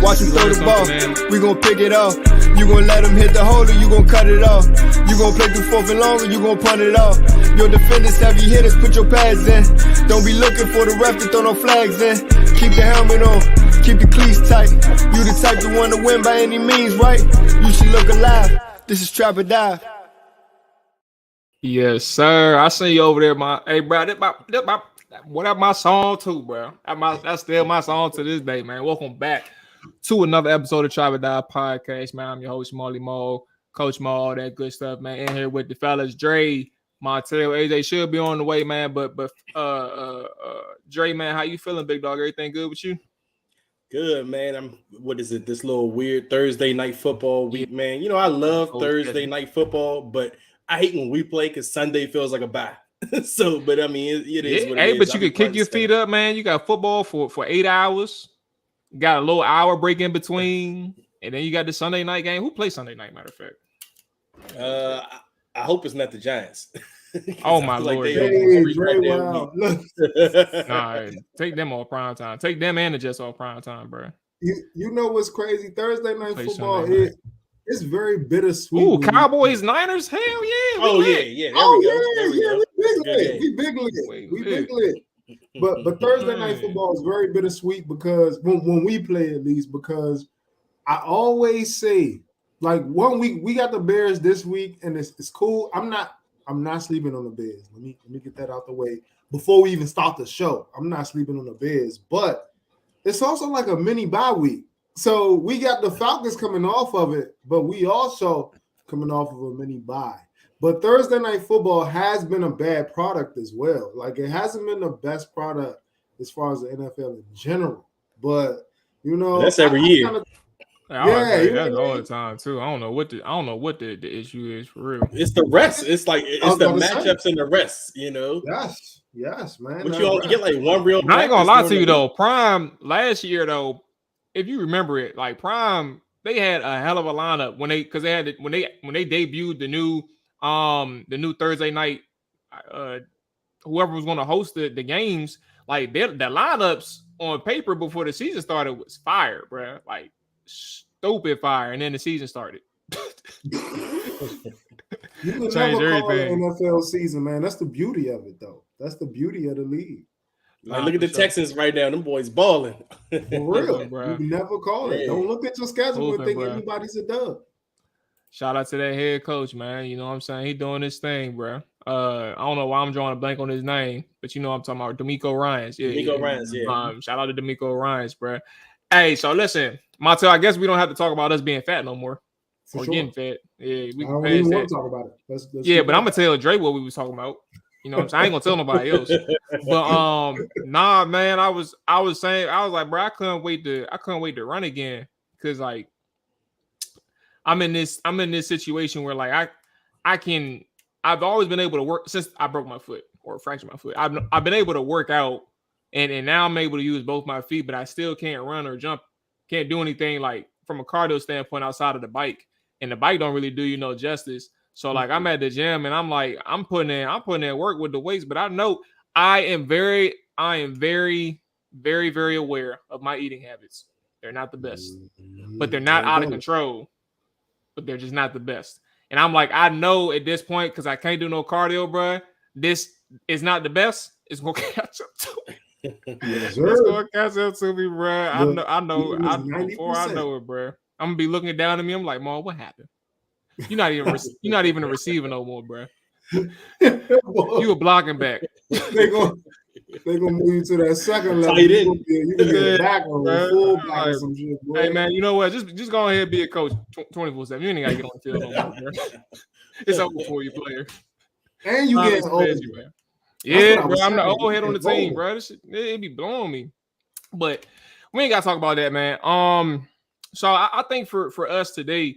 Watch him throw the ball, we gon' pick it off. You gon' let him hit the hole or you gon' cut it off. You gon' play through 4th and long or you gon' punt it off. Your defenders, heavy hitters, put your pads in. Don't be looking for the ref to throw no flags in. Keep the helmet on, keep the cleats tight. You the type to want to win by any means, right? You should look alive. This is Trap or Die. Yes, sir. I see you over there, hey, bro. That's my song too, bro. That's still my song to this day, man. Welcome back to another episode of Trap or Die Podcast, man. I'm your host, Mual, Coach Mual, all that good stuff, man. In here with the fellas, Dre, Montel, AJ should be on the way, man. But Dre, man, how you feeling, big dog? Everything good with you? Good, man. This little weird Thursday night football week, man. You know, I love Thursday night football, but I hate when we play because Sunday feels like a bye. So, but I mean, it is what it is. Hey, but you could kick your feet up, man. You got football for 8 hours. You got a little hour break in between, and then you got the Sunday night game. Who plays Sunday night, matter of fact? I hope it's not the Giants. Oh my Lord! Nah, take them off prime time. Take them and the Jets off prime time, bro. You know what's crazy? Thursday night football it's very bittersweet. Ooh, Cowboys, Niners, hell yeah! Oh yeah. We big lit. But Thursday night football is very bittersweet because when we play, at least, because I always say, like, 1 week we got the Bears this week, and it's cool. I'm not sleeping on the Bears. Let me get that out the way before we even start the show. I'm not sleeping on the Bears, but it's also like a mini bye week. So we got the Falcons coming off of it, but we also coming off of a mini bye. But Thursday night football has been a bad product as well. Like, it hasn't been the best product as far as the NFL in general. But you know, that's every year. That's all the time too. I don't know what the issue is for real. It's the rest. It's like it's the matchups and the rest. You know. Yes, man. But you only get like one real. I ain't gonna lie to you though. Prime last year though, if you remember it, like Prime, they had a hell of a lineup when they debuted the new Thursday night. Whoever was going to host the games, like the lineups on paper before the season started was fire, bro. Like stupid fire, and then the season started. You can never call it NFL season, man. That's the beauty of it, though. That's the beauty of the league. Like, look at the Texans right now. Them boys balling. For real, bro. You can never call it. Don't look at your schedule and think anybody's a dub. Shout out to that head coach, man. You know what I'm saying? He doing his thing, bro. I don't know why I'm drawing a blank on his name, but you know what I'm talking about. D'Amico Ryans. D'Amico Ryans, yeah. Shout out to D'Amico Ryans, bro. Hey, so listen, Montel, I guess we don't have to talk about us being fat no more. Or getting fat. Yeah, we can pass even want to talk about it. Let's yeah, but I'm gonna tell Dre what we was talking about. You know what I'm saying? I ain't gonna tell nobody else. But nah, man, I was saying, I was like, bro, I couldn't wait to run again. Cause like I'm in this situation where like I've always been able to work since I broke my foot or fractured my foot. I've been able to work out and now I'm able to use both my feet, but I still can't run or jump, can't do anything like from a cardio standpoint outside of the bike. And the bike don't really do you no justice. So like I'm at the gym and I'm like, I'm putting in work with the weights, but I know I am very, very, very aware of my eating habits. They're not the best, but they're not out of control, but they're just not the best. And I'm like, I know at this point, because I can't do no cardio, bro, this is not the best. It's going to catch up to me. It's going to catch up to me, bro. I know before I know it, bro. I'm going to be looking down at me. I'm like, Mom, what happened? You're not even a receiver no more, bro. You a blocking back. They're gonna move you to that second level. You can get back on full back or some shit, bro. Hey man, you know what? Just go ahead and be a coach 24/7. You ain't gotta get on the field no more, bro. It's over for you, player. And you get old. Yeah, bro. I'm the old head on the team, bro. This shit, it be blowing me. But we ain't gotta talk about that, man. So I think for us today,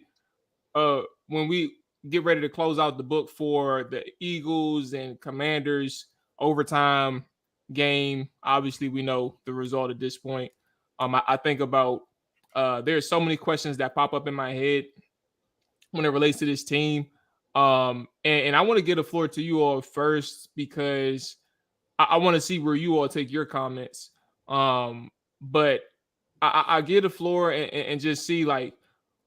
when we get ready to close out the book for the Eagles and Commanders overtime game, obviously we know the result at this point. I think about there's so many questions that pop up in my head when it relates to this team. And I want to give the floor to you all first because I want to see where you all take your comments. But I give the floor and just see like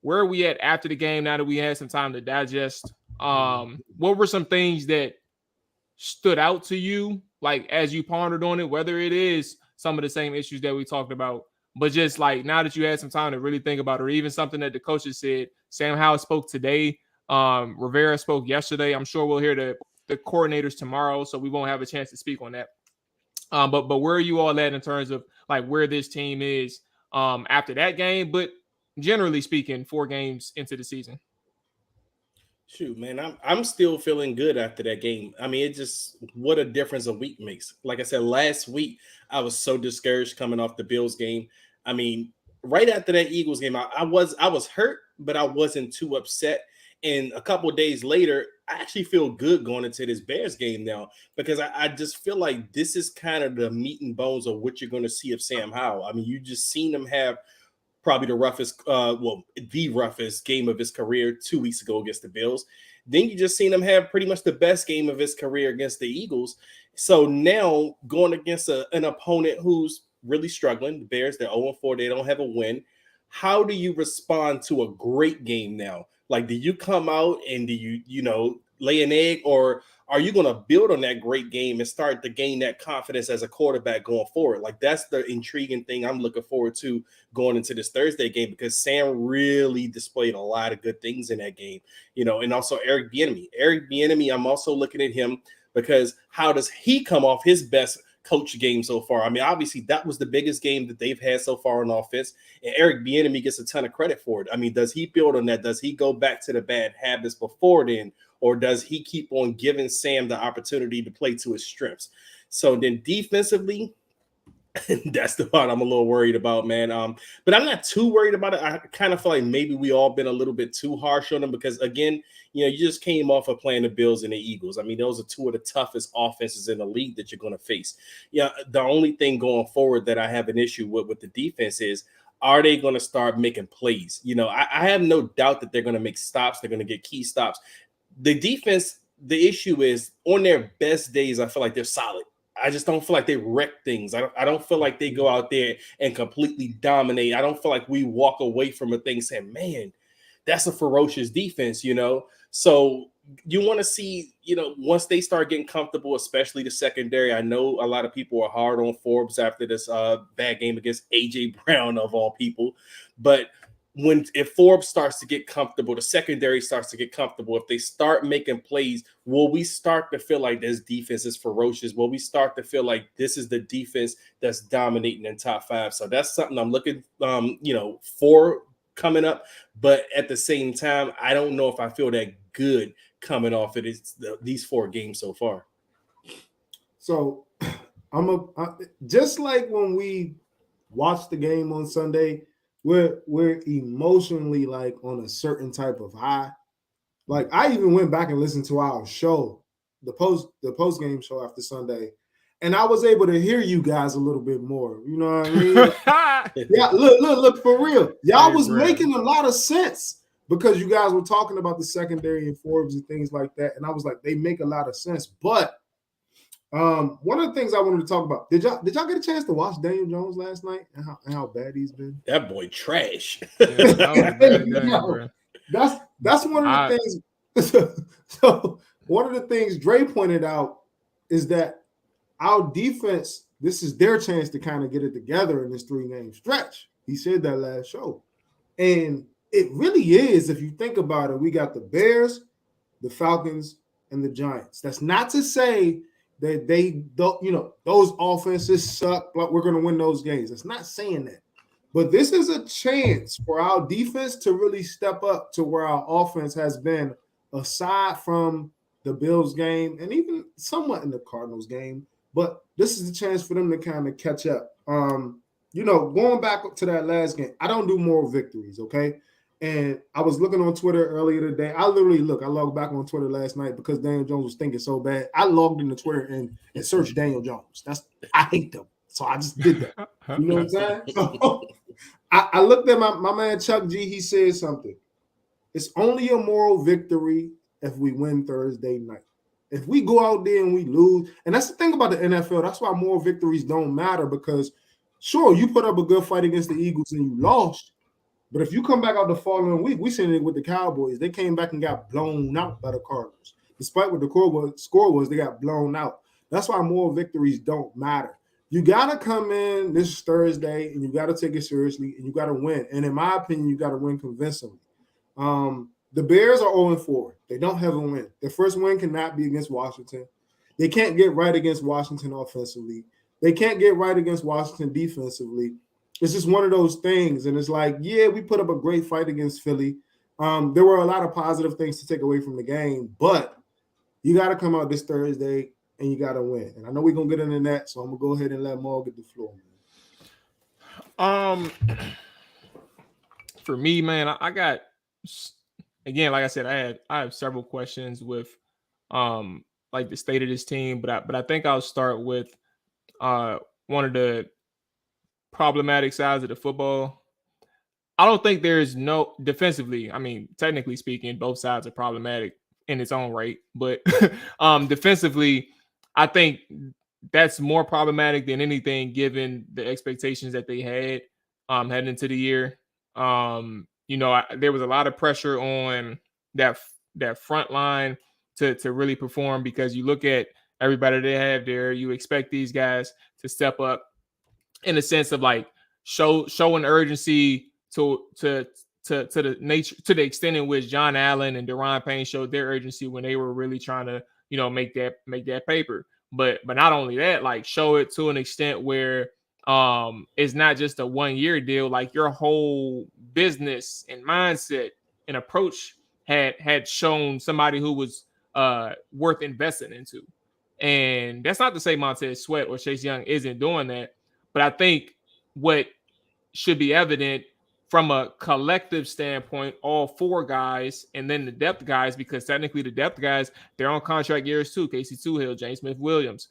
where are we at after the game now that we had some time to digest. What were some things that stood out to you, like as you pondered on it, whether it is some of the same issues that we talked about, but just like now that you had some time to really think about it, or even something that the coaches said. Sam Howell spoke today. Rivera spoke yesterday. I'm sure we'll hear the coordinators tomorrow, so we won't have a chance to speak on that. But where are you all at in terms of like where this team is after that game, but generally speaking, 4 games into the season? Shoot, man, I'm still feeling good after that game. I mean, it just what a difference a week makes. Like I said, last week I was so discouraged coming off the Bills game. I mean, right after that Eagles game, I was hurt, but I wasn't too upset. And a couple of days later, I actually feel good going into this Bears game now because I just feel like this is kind of the meat and bones of what you're going to see of Sam Howell. I mean, you just seen him have probably the roughest game of his career 2 weeks ago against the Bills. Then you just seen him have pretty much the best game of his career against the Eagles. So now going against an opponent who's really struggling, the Bears, they're 0-4, they don't have a win. How do you respond to a great game now? Like, do you come out and do you lay an egg, or are you going to build on that great game and start to gain that confidence as a quarterback going forward? Like, that's the intriguing thing I'm looking forward to going into this Thursday game, because Sam really displayed a lot of good things in that game, and also Eric Bieniemy. I'm also looking at him because how does he come off his best coach game so far? I mean, obviously that was the biggest game that they've had so far on offense, and Eric Bieniemy gets a ton of credit for it. I mean, does he build on that? Does he go back to the bad habits before then, or does he keep on giving Sam the opportunity to play to his strengths? So then defensively, that's the part I'm a little worried about, man. But I'm not too worried about it. I kind of feel like maybe we all been a little bit too harsh on them because, again, you just came off of playing the Bills and the Eagles. I mean, those are 2 of the toughest offenses in the league that you're going to face. Yeah, the only thing going forward that I have an issue with the defense is, are they going to start making plays? I have no doubt that they're going to make stops. They're going to get key stops. The defense, the issue is on their best days, I feel like they're solid. I just don't feel like they wreck things. I don't feel like they go out there and completely dominate. I don't feel like we walk away from a thing saying, man, that's a ferocious defense, So you want to see, once they start getting comfortable, especially the secondary. I know a lot of people are hard on Forbes after this bad game against A.J. Brown, of all people. But if Forbes starts to get comfortable, the secondary starts to get comfortable, if they start making plays, will we start to feel like this defense is ferocious? Will we start to feel like this is the defense that's dominating in top 5? So that's something I'm looking, for coming up. But at the same time, I don't know if I feel that good coming off of these 4 games so far. So just like when we watched the game on Sunday, we're emotionally like on a certain type of high. Like I even went back and listened to our show, the post game show after Sunday, and I was able to hear you guys a little bit more. You know what I mean? Yeah, look for real. Y'all was making a lot of sense because you guys were talking about the secondary and Forbes and things like that, and I was like, they make a lot of sense. But one of the things I wanted to talk about, did y'all get a chance to watch Daniel Jones last night and how bad he's been? That boy trash. That was that's one of the things. So one of the things Dre pointed out is that our defense, this is their chance to kind of get it together in this 3-game stretch. He said that last show. And it really is, if you think about it, we got the Bears, the Falcons, and the Giants. That's not to say that they don't, those offenses suck, but we're going to win those games. It's not saying that. But this is a chance for our defense to really step up to where our offense has been, aside from the Bills game and even somewhat in the Cardinals game. But this is a chance for them to kind of catch up. Going back to that last game, I don't do moral victories, okay? And I was looking on Twitter earlier today. I logged back on Twitter last night because Daniel Jones was thinking so bad. I logged into Twitter and searched Daniel Jones. I hate them. So I just did that. You know what I'm saying? So I looked at my man Chuck G. He said something. It's only a moral victory if we win Thursday night. If we go out there and we lose, and that's the thing about the NFL, that's why moral victories don't matter, because sure, you put up a good fight against the Eagles and you lost, but if you come back out the following week, we seen it with the Cowboys. They came back and got blown out by the Cardinals. Despite what the score was, they got blown out. That's why moral victories don't matter. You got to come in this Thursday, and you got to take it seriously, and you got to win. And in my opinion, you got to win convincingly. The Bears are 0-4. They don't have a win. Their first win cannot be against Washington. They can't get right against Washington offensively. They can't get right against Washington defensively. It's just one of those things. And it's like, yeah, we put up a great fight against Philly. There were a lot of positive things to take away from the game, but you got to come out this Thursday and you got to win. And I know we're going to get into that, so I'm going to go ahead and let Mual get the floor, man. For me, man, I got, again, like I said, I have several questions with like the state of this team, but I think I'll start with one of the problematic sides of the football. I don't think there's no defensively. I mean, technically speaking, both sides are problematic in its own right, but defensively, I think that's more problematic than anything, given the expectations that they had heading into the year. There was a lot of pressure on that front line to really perform, because you look at everybody they have there, you expect these guys to step up in a sense of like showing urgency to the nature, to the extent in which John Allen and Deron Payne showed their urgency when they were really trying to, make that paper. But not only that, like show it to an extent where it's not just a 1-year deal. Like your whole business and mindset and approach had shown somebody who was worth investing into. And that's not to say Montez Sweat or Chase Young isn't doing that, but I think what should be evident from a collective standpoint, all 4 guys, and then the depth guys, because technically the depth guys, they're on contract years too. Casey Toohill, James Smith-Williams.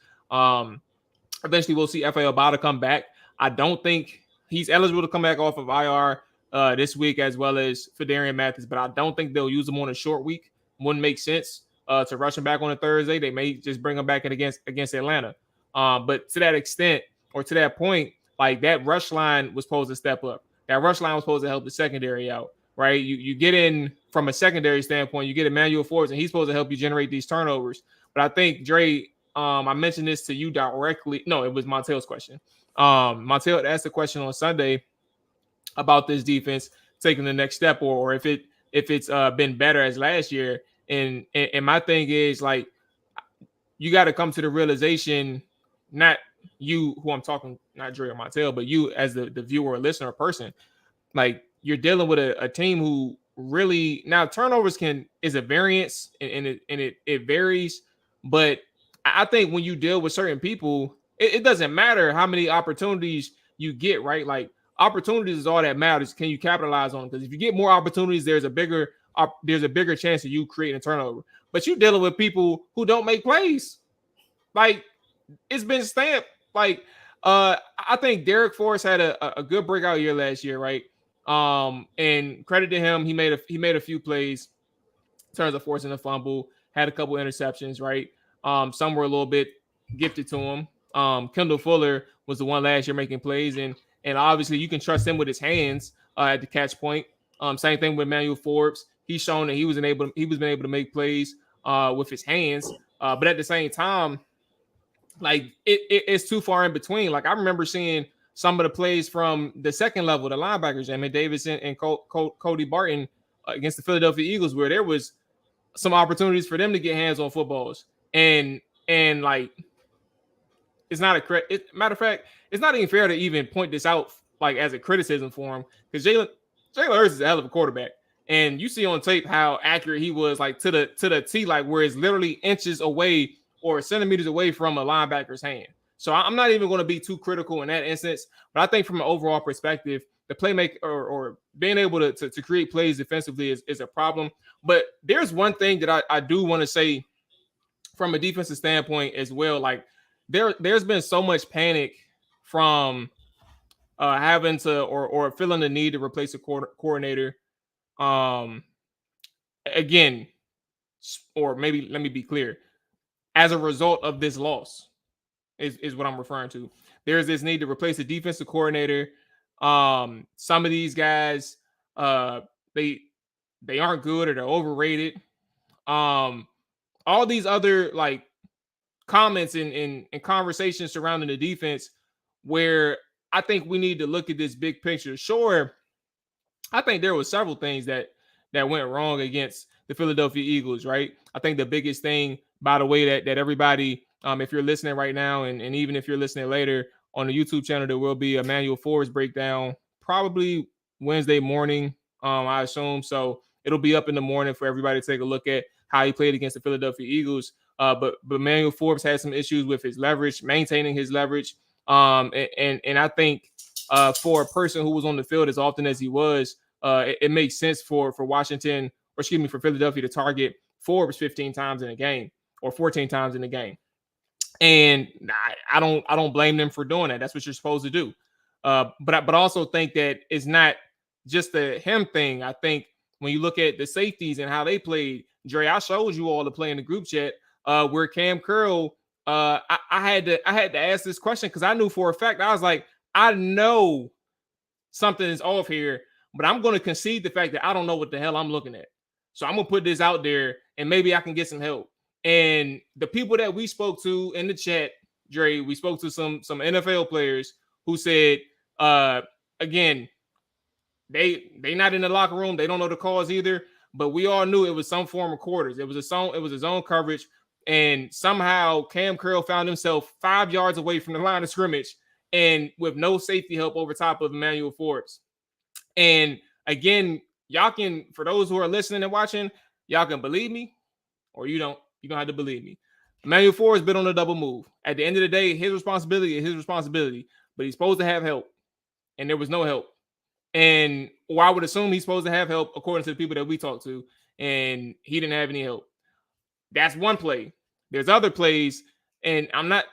Eventually we'll see F.A. Obata come back. I don't think he's eligible to come back off of IR this week, as well as Fedarian Mathis, but I don't think they'll use him on a short week. Wouldn't make sense to rush him back on a Thursday. They may just bring him back in against Atlanta. But to that extent, or to that point, like that rush line was supposed to step up. That rush line was supposed to help the secondary out, right? You get in from a secondary standpoint, you get Emmanuel Forbes, and he's supposed to help you generate these turnovers. But I think, Dre, I mentioned this to you directly. No, it was Montel's question. Montel asked a question on Sunday about this defense, taking the next step, or if it's been better as last year. And my thing is, like, you got to come to the realization, not you who I'm talking, not Dre or Montel, but you as the viewer or listener or person, like, you're dealing with a team who really, now turnovers is a variance, and it varies, but I think when you deal with certain people, it doesn't matter how many opportunities you get, right? Like, opportunities is all that matters. Can you capitalize on them? Because if you get more opportunities, there's a bigger chance of you creating a turnover. But you're dealing with people who don't make plays. Like, it's been stamped. Like, I think Derek Forrest had a good breakout year last year, right? And credit to him, he made a few plays in terms of forcing a fumble, had a couple interceptions, right? Some were a little bit gifted to him. Kendall Fuller was the one last year making plays, and obviously you can trust him with his hands at the catch point. Same thing with Emmanuel Forbes. He's shown that he was been able to make plays with his hands, but at the same time, like, it's too far in between. Like, I remember seeing some of the plays from the second level, the linebackers, Emmett Davis and Cody Barton against the Philadelphia Eagles, where there was some opportunities for them to get hands on footballs. And like, it's not matter of fact, it's not even fair to even point this out, like, as a criticism for him, because Jalen Hurts is a hell of a quarterback. And you see on tape how accurate he was, like, to the T, like, where it's literally inches away or centimeters away from a linebacker's hand. So I'm not even going to be too critical in that instance. But I think from an overall perspective, the playmaker or being able to create plays defensively is a problem. But there's one thing that I do want to say from a defensive standpoint as well. Like, there's been so much panic from having to or feeling the need to replace a coordinator. Again, or maybe let me be clear, as a result of this loss is what I'm referring to. There's this need to replace the defensive coordinator. Some of these guys, they aren't good, or they're overrated. All these other, like, comments and conversations surrounding the defense, where I think we need to look at this big picture. Sure, I think there were several things that went wrong against the Philadelphia Eagles, right? I think the biggest thing, by the way, that everybody, if you're listening right now, and even if you're listening later on the YouTube channel, there will be a Emmanuel Forbes breakdown, probably Wednesday morning, I assume. So it'll be up in the morning for everybody to take a look at how he played against the Philadelphia Eagles. But Emmanuel Forbes had some issues with his leverage, maintaining his leverage. And I think for a person who was on the field as often as he was, it makes sense for Philadelphia to target Forbes 15 times in a game or 14 times in a game. And I don't blame them for doing that. That's what you're supposed to do. But I also think that it's not just the him thing. I think when you look at the safeties and how they played, Dre, I showed you all the play in the group chat where Cam Curl, I had to ask this question because I knew for a fact, I was like, I know something is off here, but I'm going to concede the fact that I don't know what the hell I'm looking at. So I'm going to put this out there and maybe I can get some help. And the people that we spoke to in the chat, Dre, we spoke to some NFL players who said, again, they not in the locker room. They don't know the cause either, but we all knew it was some form of quarters. It was a zone coverage. And somehow Cam Curl found himself 5 yards away from the line of scrimmage and with no safety help over top of Emmanuel Forbes. And again, y'all can, for those who are listening and watching, y'all can believe me or you don't. You don't have to believe me. Emmanuel Forbes been on a double move. At the end of the day, his responsibility is his responsibility, but he's supposed to have help. And there was no help. And I would assume he's supposed to have help according to the people that we talked to, and he didn't have any help. That's one play. There's other plays, and I'm not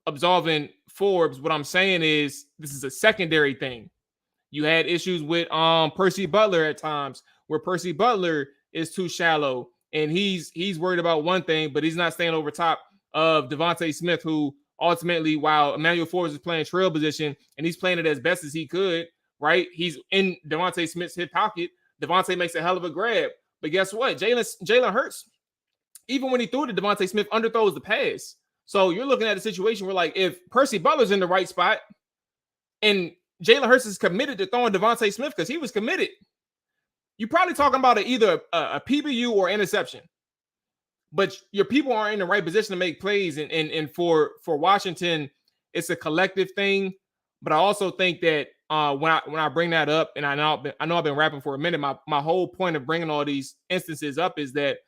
absolving Forbes. What I'm saying is this is a secondary thing. You had issues with Percy Butler at times where Percy Butler is too shallow. And he's worried about one thing, but he's not staying over top of Devontae Smith, who ultimately, while Emmanuel Forbes is playing trail position and he's playing it as best as he could, right? He's in Devontae Smith's hip pocket. Devontae makes a hell of a grab. But guess what? Jalen Hurts, even when he threw it to Devontae Smith, underthrows the pass. So you're looking at a situation where, like, if Percy Butler's in the right spot and Jalen Hurts is committed to throwing Devontae Smith because he was committed, you're probably talking about either a PBU or interception. But your people aren't in the right position to make plays. And for Washington, it's a collective thing. But I also think that when I bring that up, and I know I've been rapping for a minute, my whole point of bringing all these instances up is that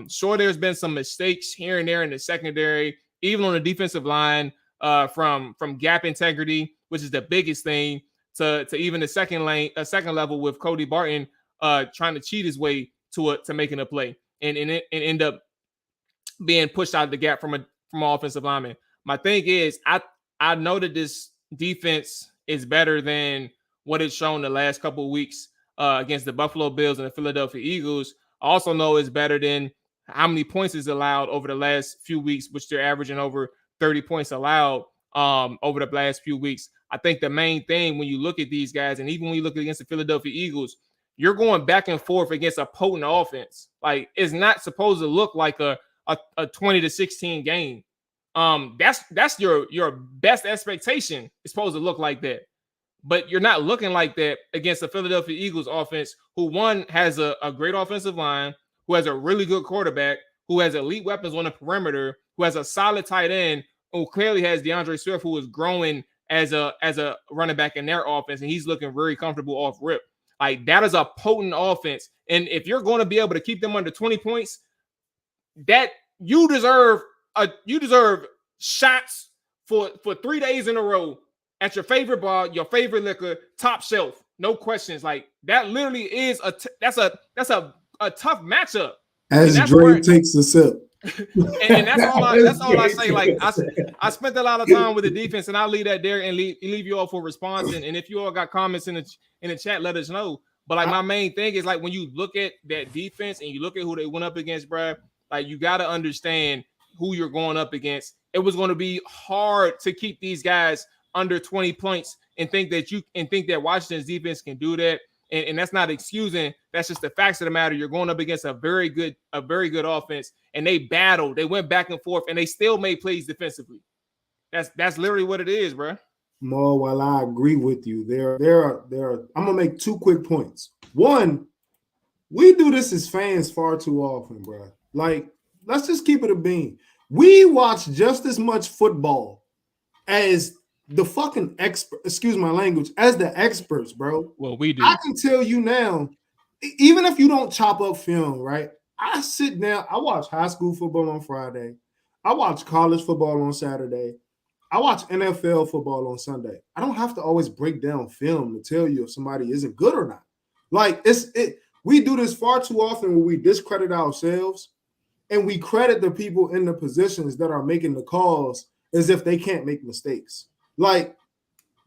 sure, there's been some mistakes here and there in the secondary, even on the defensive line, from gap integrity, which is the biggest thing, to even the second level with Cody Barton trying to cheat his way to making a play and end up being pushed out of the gap from offensive lineman. My thing is, I know that this defense is better than what it's shown the last couple of weeks against the Buffalo Bills and the Philadelphia Eagles. I also know it's better than how many points is allowed over the last few weeks, which they're averaging over 30 points allowed over the last few weeks. I think the main thing when you look at these guys, and even when you look against the Philadelphia Eagles, you're going back and forth against a potent offense. Like, it's not supposed to look like a 20-16 game. That's your best expectation. It's supposed to look like that. But you're not looking like that against the Philadelphia Eagles offense, who one has a great offensive line, who has a really good quarterback, who has elite weapons on the perimeter, who has a solid tight end, who clearly has DeAndre Swift, who is growing as a running back in their offense, and he's looking very comfortable off rip. Like, that is a potent offense. And if you're going to be able to keep them under 20 points, that you deserve shots for 3 days in a row at your favorite bar, your favorite liquor, top shelf, no questions. Like, that literally is that's a tough matchup. As Dre takes a sip. and that's all I say. Like, I spent a lot of time with the defense, and I'll leave that there and leave you all for response. And if you all got comments in the chat, let us know. But like, my main thing is, like, when you look at that defense and you look at who they went up against, bro, like, you got to understand who you're going up against. It was going to be hard to keep these guys under 20 points and think that Washington's defense can do that. And that's not excusing. That's just the facts of the matter. You're going up against a very good offense, and they battled. They went back and forth, and they still made plays defensively. That's literally what it is, bro. More, while I agree with you, there are. I'm gonna make 2 quick points. One, we do this as fans far too often, bro. Like, let's just keep it a bean. We watch just as much football as the fucking expert, excuse my language, as the experts, bro. Well, we do. I can tell you now, even if you don't chop up film, right? I sit down, I watch high school football on Friday. I watch college football on Saturday. I watch NFL football on Sunday. I don't have to always break down film to tell you if somebody isn't good or not. Like, we do this far too often where we discredit ourselves and we credit the people in the positions that are making the calls as if they can't make mistakes. Like,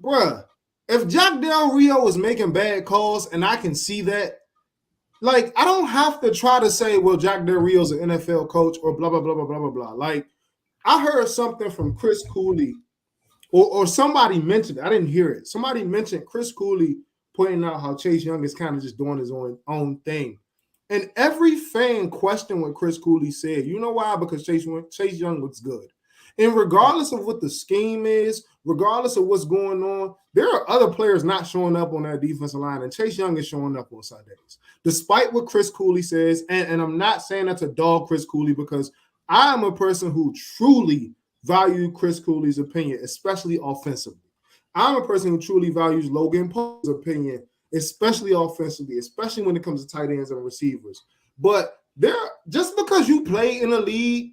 bruh, if Jack Del Rio is making bad calls and I can see that, like, I don't have to try to say, well, Jack Del Rio's an NFL coach or blah, blah, blah, blah, blah, blah, blah. Like, I heard something from Chris Cooley or somebody mentioned it. I didn't hear it. Somebody mentioned Chris Cooley pointing out how Chase Young is kind of just doing his own thing. And every fan questioned what Chris Cooley said. You know why? Because Chase Young looks good. And regardless of what the scheme is, regardless of what's going on, there are other players not showing up on that defensive line, and Chase Young is showing up on Sundays. Despite what Chris Cooley says, and I'm not saying that to dog Chris Cooley, because I am a person who truly values Chris Cooley's opinion, especially offensively. I'm a person who truly values Logan Paul's opinion, especially offensively, especially when it comes to tight ends and receivers. But just because you play in a league,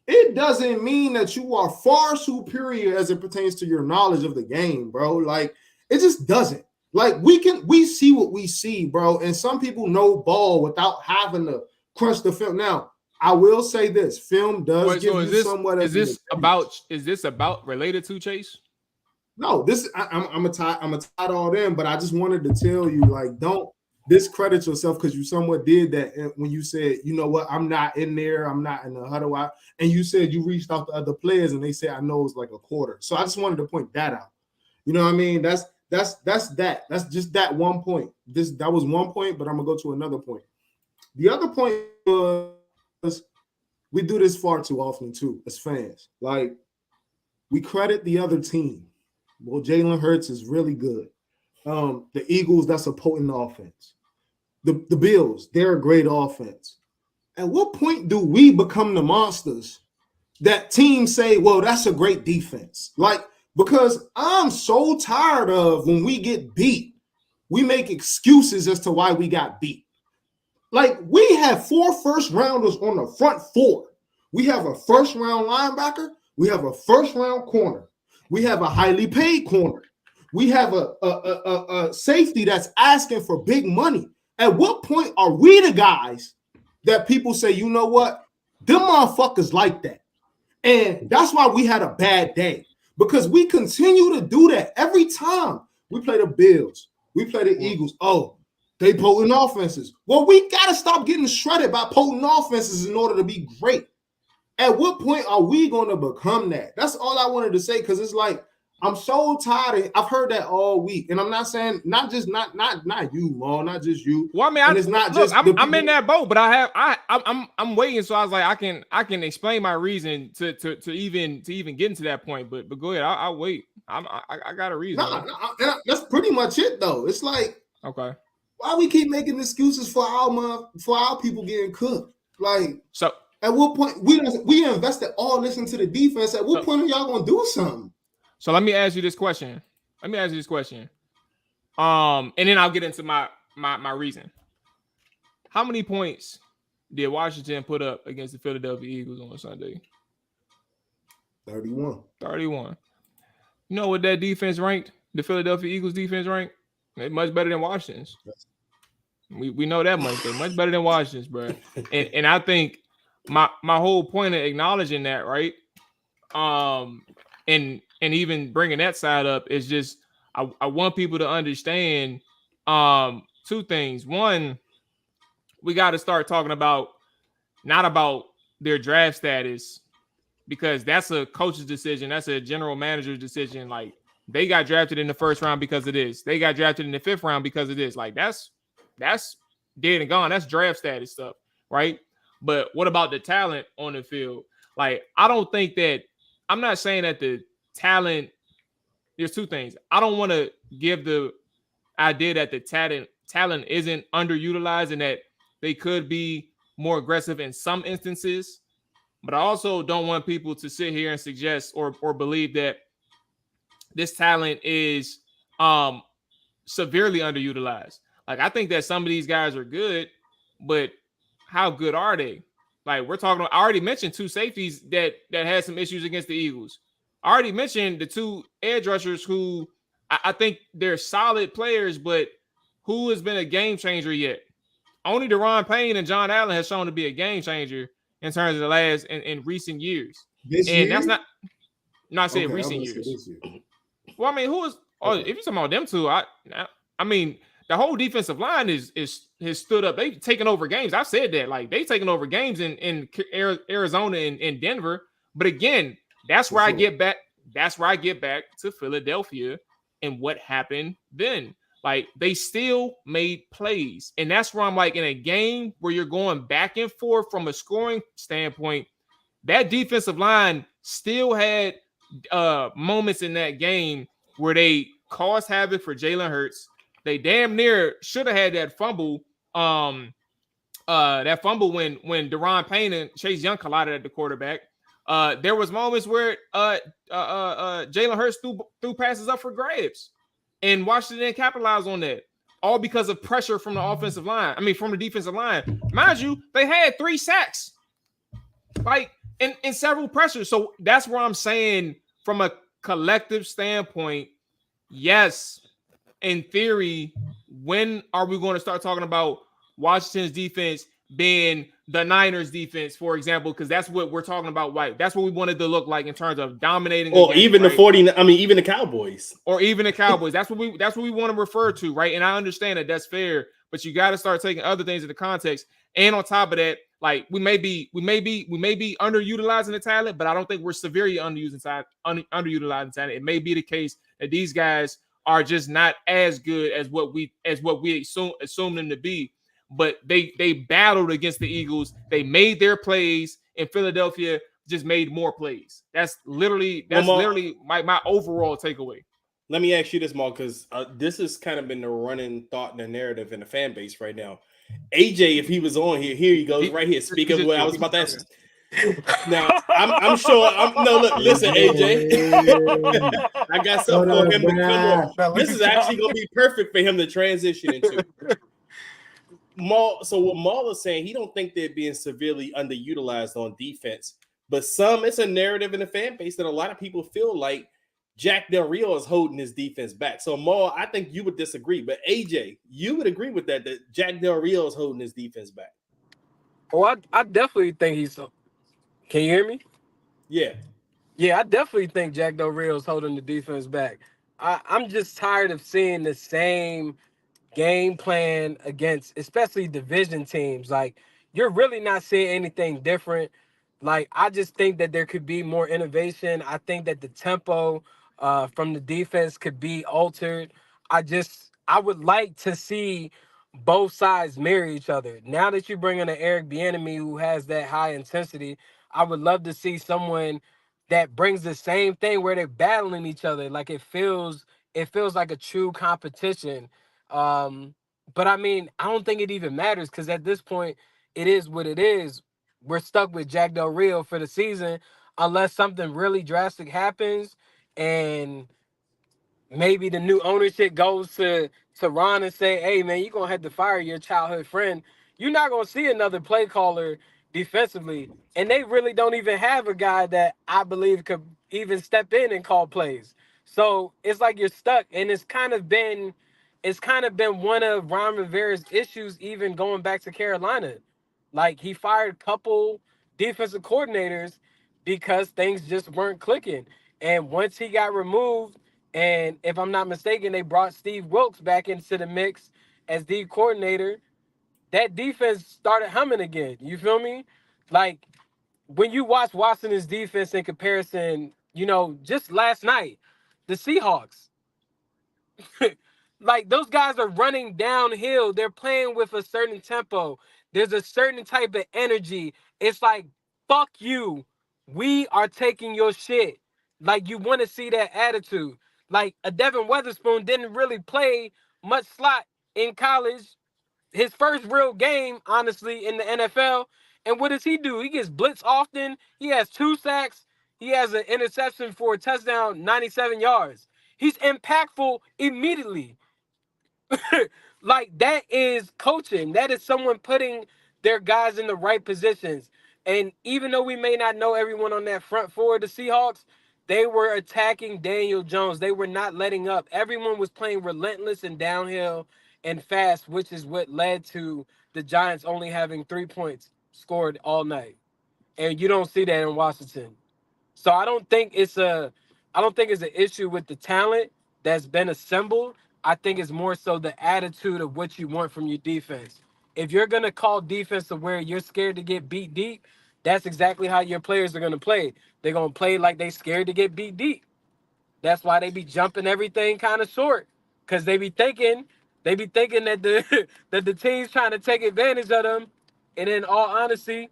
it doesn't mean that you are far superior as it pertains to your knowledge of the game, bro. Like, it just doesn't. Like, we see what we see, bro. And some people know ball without having to crunch the film. Now, I will say this: film does give you somewhat. Is this about related to Chase? No, I'm gonna tie it all in. But I just wanted to tell you, like, don't discredit yourself because you somewhat did that when you said, you know what, I'm not in there, I'm not in the huddle, and you said you reached out to other players and they said, I know it's like a quarter. So I just wanted to point that out. You know what I mean? That's just that 1 point. That was 1 point, but I'm gonna go to another point. The other point was we do this far too often too as fans. Like, we credit the other team. Well, Jalen Hurts is really good. The Eagles, that's a potent offense. the Bills, they're a great offense. At what point do we become the monsters that teams say, well, that's a great defense? Like, because I'm so tired of when we get beat, we make excuses as to why we got beat. Like, we have 4 first-rounders on the front 4. We have a first-round linebacker. We have a first-round corner. We have a highly paid corner. We have a safety that's asking for big money. At what point are we the guys that people say, you know what? Them motherfuckers like that. And that's why we had a bad day. Because we continue to do that every time we play the Bills. We play the Eagles. Oh, they potent offenses. Well, we got to stop getting shredded by potent offenses in order to be great. At what point are we going to become that? That's all I wanted to say, because it's like, I'm so tired. I've heard that all week, and I'm not saying not you, Mual, not just you. Well, I mean, and it's not just I'm in that boat, but I'm waiting, so I was like, I can explain my reason to even get into that point. But go ahead, I'll wait. I got a reason. That's pretty much it, though. It's like, okay, why we keep making excuses for our people getting cooked? Like, so at what point we invested all this into the defense? At what point are y'all gonna do something? So let me ask you this question. And then I'll get into my reason. How many points did Washington put up against the Philadelphia Eagles on Sunday? 31. You know what that defense ranked? The Philadelphia Eagles defense ranked? They're much better than Washington's. We know that much. They're much better than Washington's, bro. And I think my whole point of acknowledging that, right? And even bringing that side up is just I want people to understand 2 things. One, we got to start talking about not about their draft status, because that's a coach's decision. That's a general manager's decision. Like, they got drafted in the 1st round because of this. They got drafted in the 5th round because of this. Like, that's dead and gone. That's draft status stuff, right? But what about the talent on the field? Like, I don't think that – I'm not saying that the talent – there's 2 things. I don't want to give the idea that the talent isn't underutilized and that they could be more aggressive in some instances. But I also don't want people to sit here and suggest or believe that this talent is severely underutilized. Like, I think that some of these guys are good, but how good are they? Like, we're talking, I already mentioned 2 safeties that had some issues against the Eagles. I already mentioned the 2 edge rushers who I think they're solid players, but who has been a game changer yet? Only Deron Payne and John Allen has shown to be a game changer in terms of the last in recent years. That's not saying recent years. Well, I mean, who is? Oh, if you're talking about them 2, I mean, the whole defensive line has stood up. They've taken over games. I've said that. Like, they've taken over games in Arizona and in Denver. But again, that's where I get back. That's where I get back to Philadelphia and what happened then. Like, they still made plays. And that's where I'm like, in a game where you're going back and forth from a scoring standpoint, that defensive line still had moments in that game where they caused havoc for Jalen Hurts. They damn near should have had that fumble. When Deron Payne and Chase Young collided at the quarterback. There was moments where Jalen Hurts threw passes up for grabs, and Washington didn't capitalize on that. All because of pressure from the offensive line. I mean, from the defensive line. Mind you, they had 3 sacks, like in several pressures. So that's where I'm saying, from a collective standpoint, yes, in theory, when are we going to start talking about Washington's defense being the Niners defense, for example? Because that's what we're talking about. Right? That's what we wanted to look like in terms of dominating. Or even the 40. I mean, even the Cowboys. Or even the Cowboys. That's what we want to refer to, right? And I understand that that's fair, but you got to start taking other things into context. And on top of that, like, we may be underutilizing the talent, but I don't think we're severely underutilizing talent. It may be the case that these guys are just not as good as what we assume them to be. But they battled against the Eagles. They made their plays, and Philadelphia just made more plays. That's literally my overall takeaway. Let me ask you this, Mark, because this has kind of been the running thought and the narrative in the fan base right now. AJ, if he was on here he goes right here. Speak of what I was about to ask. Now, I'm sure. No, look, listen, AJ. I got something for him to come on. This is actually going to be perfect for him to transition into. Mual, so what Mual is saying, he don't think they're being severely underutilized on defense, but it's a narrative in the fan base that a lot of people feel like Jack Del Rio is holding his defense back. So Mual, I think you would disagree, but AJ, you would agree with that Jack Del Rio is holding his defense back. Oh, I definitely think he's. Can you hear me? Yeah. Yeah, I definitely think Jack Del Rio is holding the defense back. I'm just tired of seeing the same game plan against especially division teams. Like, you're really not seeing anything different. Like, I just think that there could be more innovation. I think that the tempo from the defense could be altered. I would like to see both sides mirror each other. Now that you bring in an Eric Bieniemy who has that high intensity, I would love to see someone that brings the same thing where they're battling each other. Like, it feels like a true competition. But I mean, I don't think it even matters because at this point, it is what it is. We're stuck with Jack Del Rio for the season unless something really drastic happens and maybe the new ownership goes to Ron and say, hey, man, you're going to have to fire your childhood friend. You're not going to see another play caller defensively. And they really don't even have a guy that I believe could even step in and call plays. So it's like you're stuck. And it's kind of been one of Ron Rivera's issues even going back to Carolina. Like, he fired a couple defensive coordinators because things just weren't clicking. And once he got removed, and if I'm not mistaken, they brought Steve Wilkes back into the mix as D coordinator, that defense started humming again. You feel me? Like, when you watch Washington's defense in comparison, just last night, the Seahawks, like, those guys are running downhill. They're playing with a certain tempo. There's a certain type of energy. It's like, fuck you. We are taking your shit. Like, you want to see that attitude. Like, a Devin Weatherspoon didn't really play much slot in college. His first real game, honestly, in the NFL. And what does he do? He gets blitzed often. He has 2 sacks. He has an interception for a touchdown, 97 yards. He's impactful immediately. Like, that is coaching. That is someone putting their guys in the right positions. And even though we may not know everyone on that front four of the Seahawks, they were attacking Daniel Jones. They were not letting up. Everyone was playing relentless and downhill and fast, which is what led to the Giants only having 3 points scored all night. And you don't see that in Washington. So I don't think it's an issue with the talent that's been assembled. I think it's more so the attitude of what you want from your defense. If you're going to call defense to where you're scared to get beat deep, that's exactly how your players are going to play. They're going to play like they scared to get beat deep. That's why they be jumping everything kind of short, because they be thinking that the that the team's trying to take advantage of them. And in all honesty,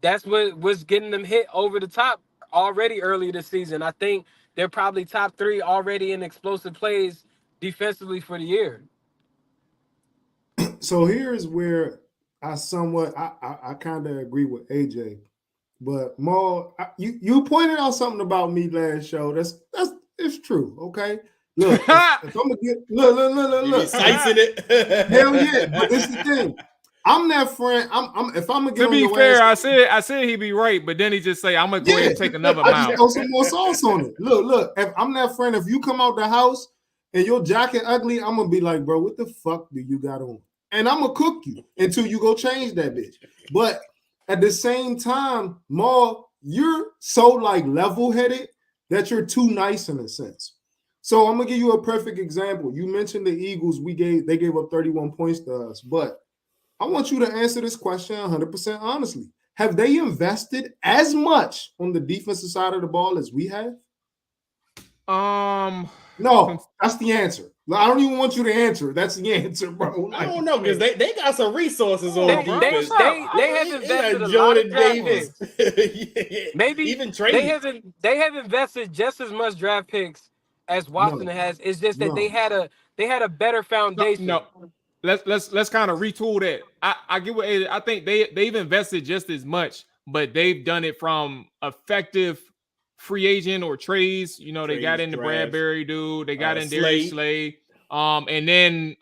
that's what was getting them hit over the top already early this season. I think they're probably top 3 already in explosive plays defensively for the year. So here's where I kind of agree with AJ, but Mual, you pointed out something about me last show. It's true. Okay, look, if I'm gonna get look, Slicing it. Hell yeah, but this is the thing. I'm that friend. If I'm gonna get to on be your fair, ass, I said he'd be right, but then he just say, I'm gonna go ahead and take another I mile. just throw some more sauce on it. Look. If I'm that friend, if you come out the house and your jacket ugly, I'm gonna be like, bro, what the fuck do you got on? And I'm gonna cook you until you go change that bitch. But at the same time, Mual, you're so like level-headed that you're too nice in a sense. So I'm gonna give you a perfect example. You mentioned the Eagles. They gave up 31 points to us, but I want you to answer this question 100% honestly. Have they invested as much on the defensive side of the ball as we have? No, that's the answer. I don't even want you to answer. That's the answer, bro. Like, I don't know, because they got some resources on defense. They have invested a lot of draft picks. Maybe even trading. They have invested just as much draft picks as Washington has. It's just that they had a better foundation. let's kind of retool that. I get what I think they've invested just as much, but they've done it from effective free agent or trades. You know, they got in the Bradbury dude, they got in Darius Slay. And then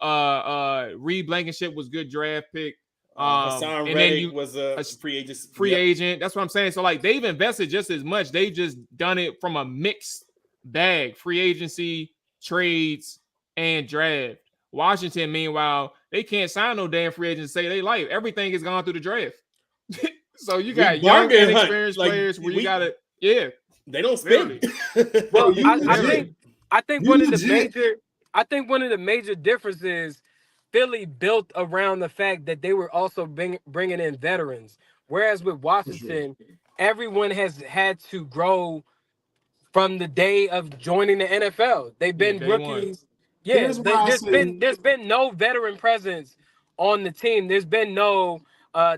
Reed Blankenship was good draft pick. Hassan and Reddick then was a free agent. Agent. That's what I'm saying. So like they've invested just as much. They've just done it from a mixed bag: free agency, trades, and draft. Washington, meanwhile, they can't sign no damn free agents to say they like everything is gone through the draft. So you got young and experienced players where you got to they don't spend. Well, I think one of the major differences Philly built around the fact that they were also bringing in veterans, whereas with Washington, everyone has had to grow from the day of joining the NFL. They've been rookies. Yeah, there's been no veteran presence on the team. There's been no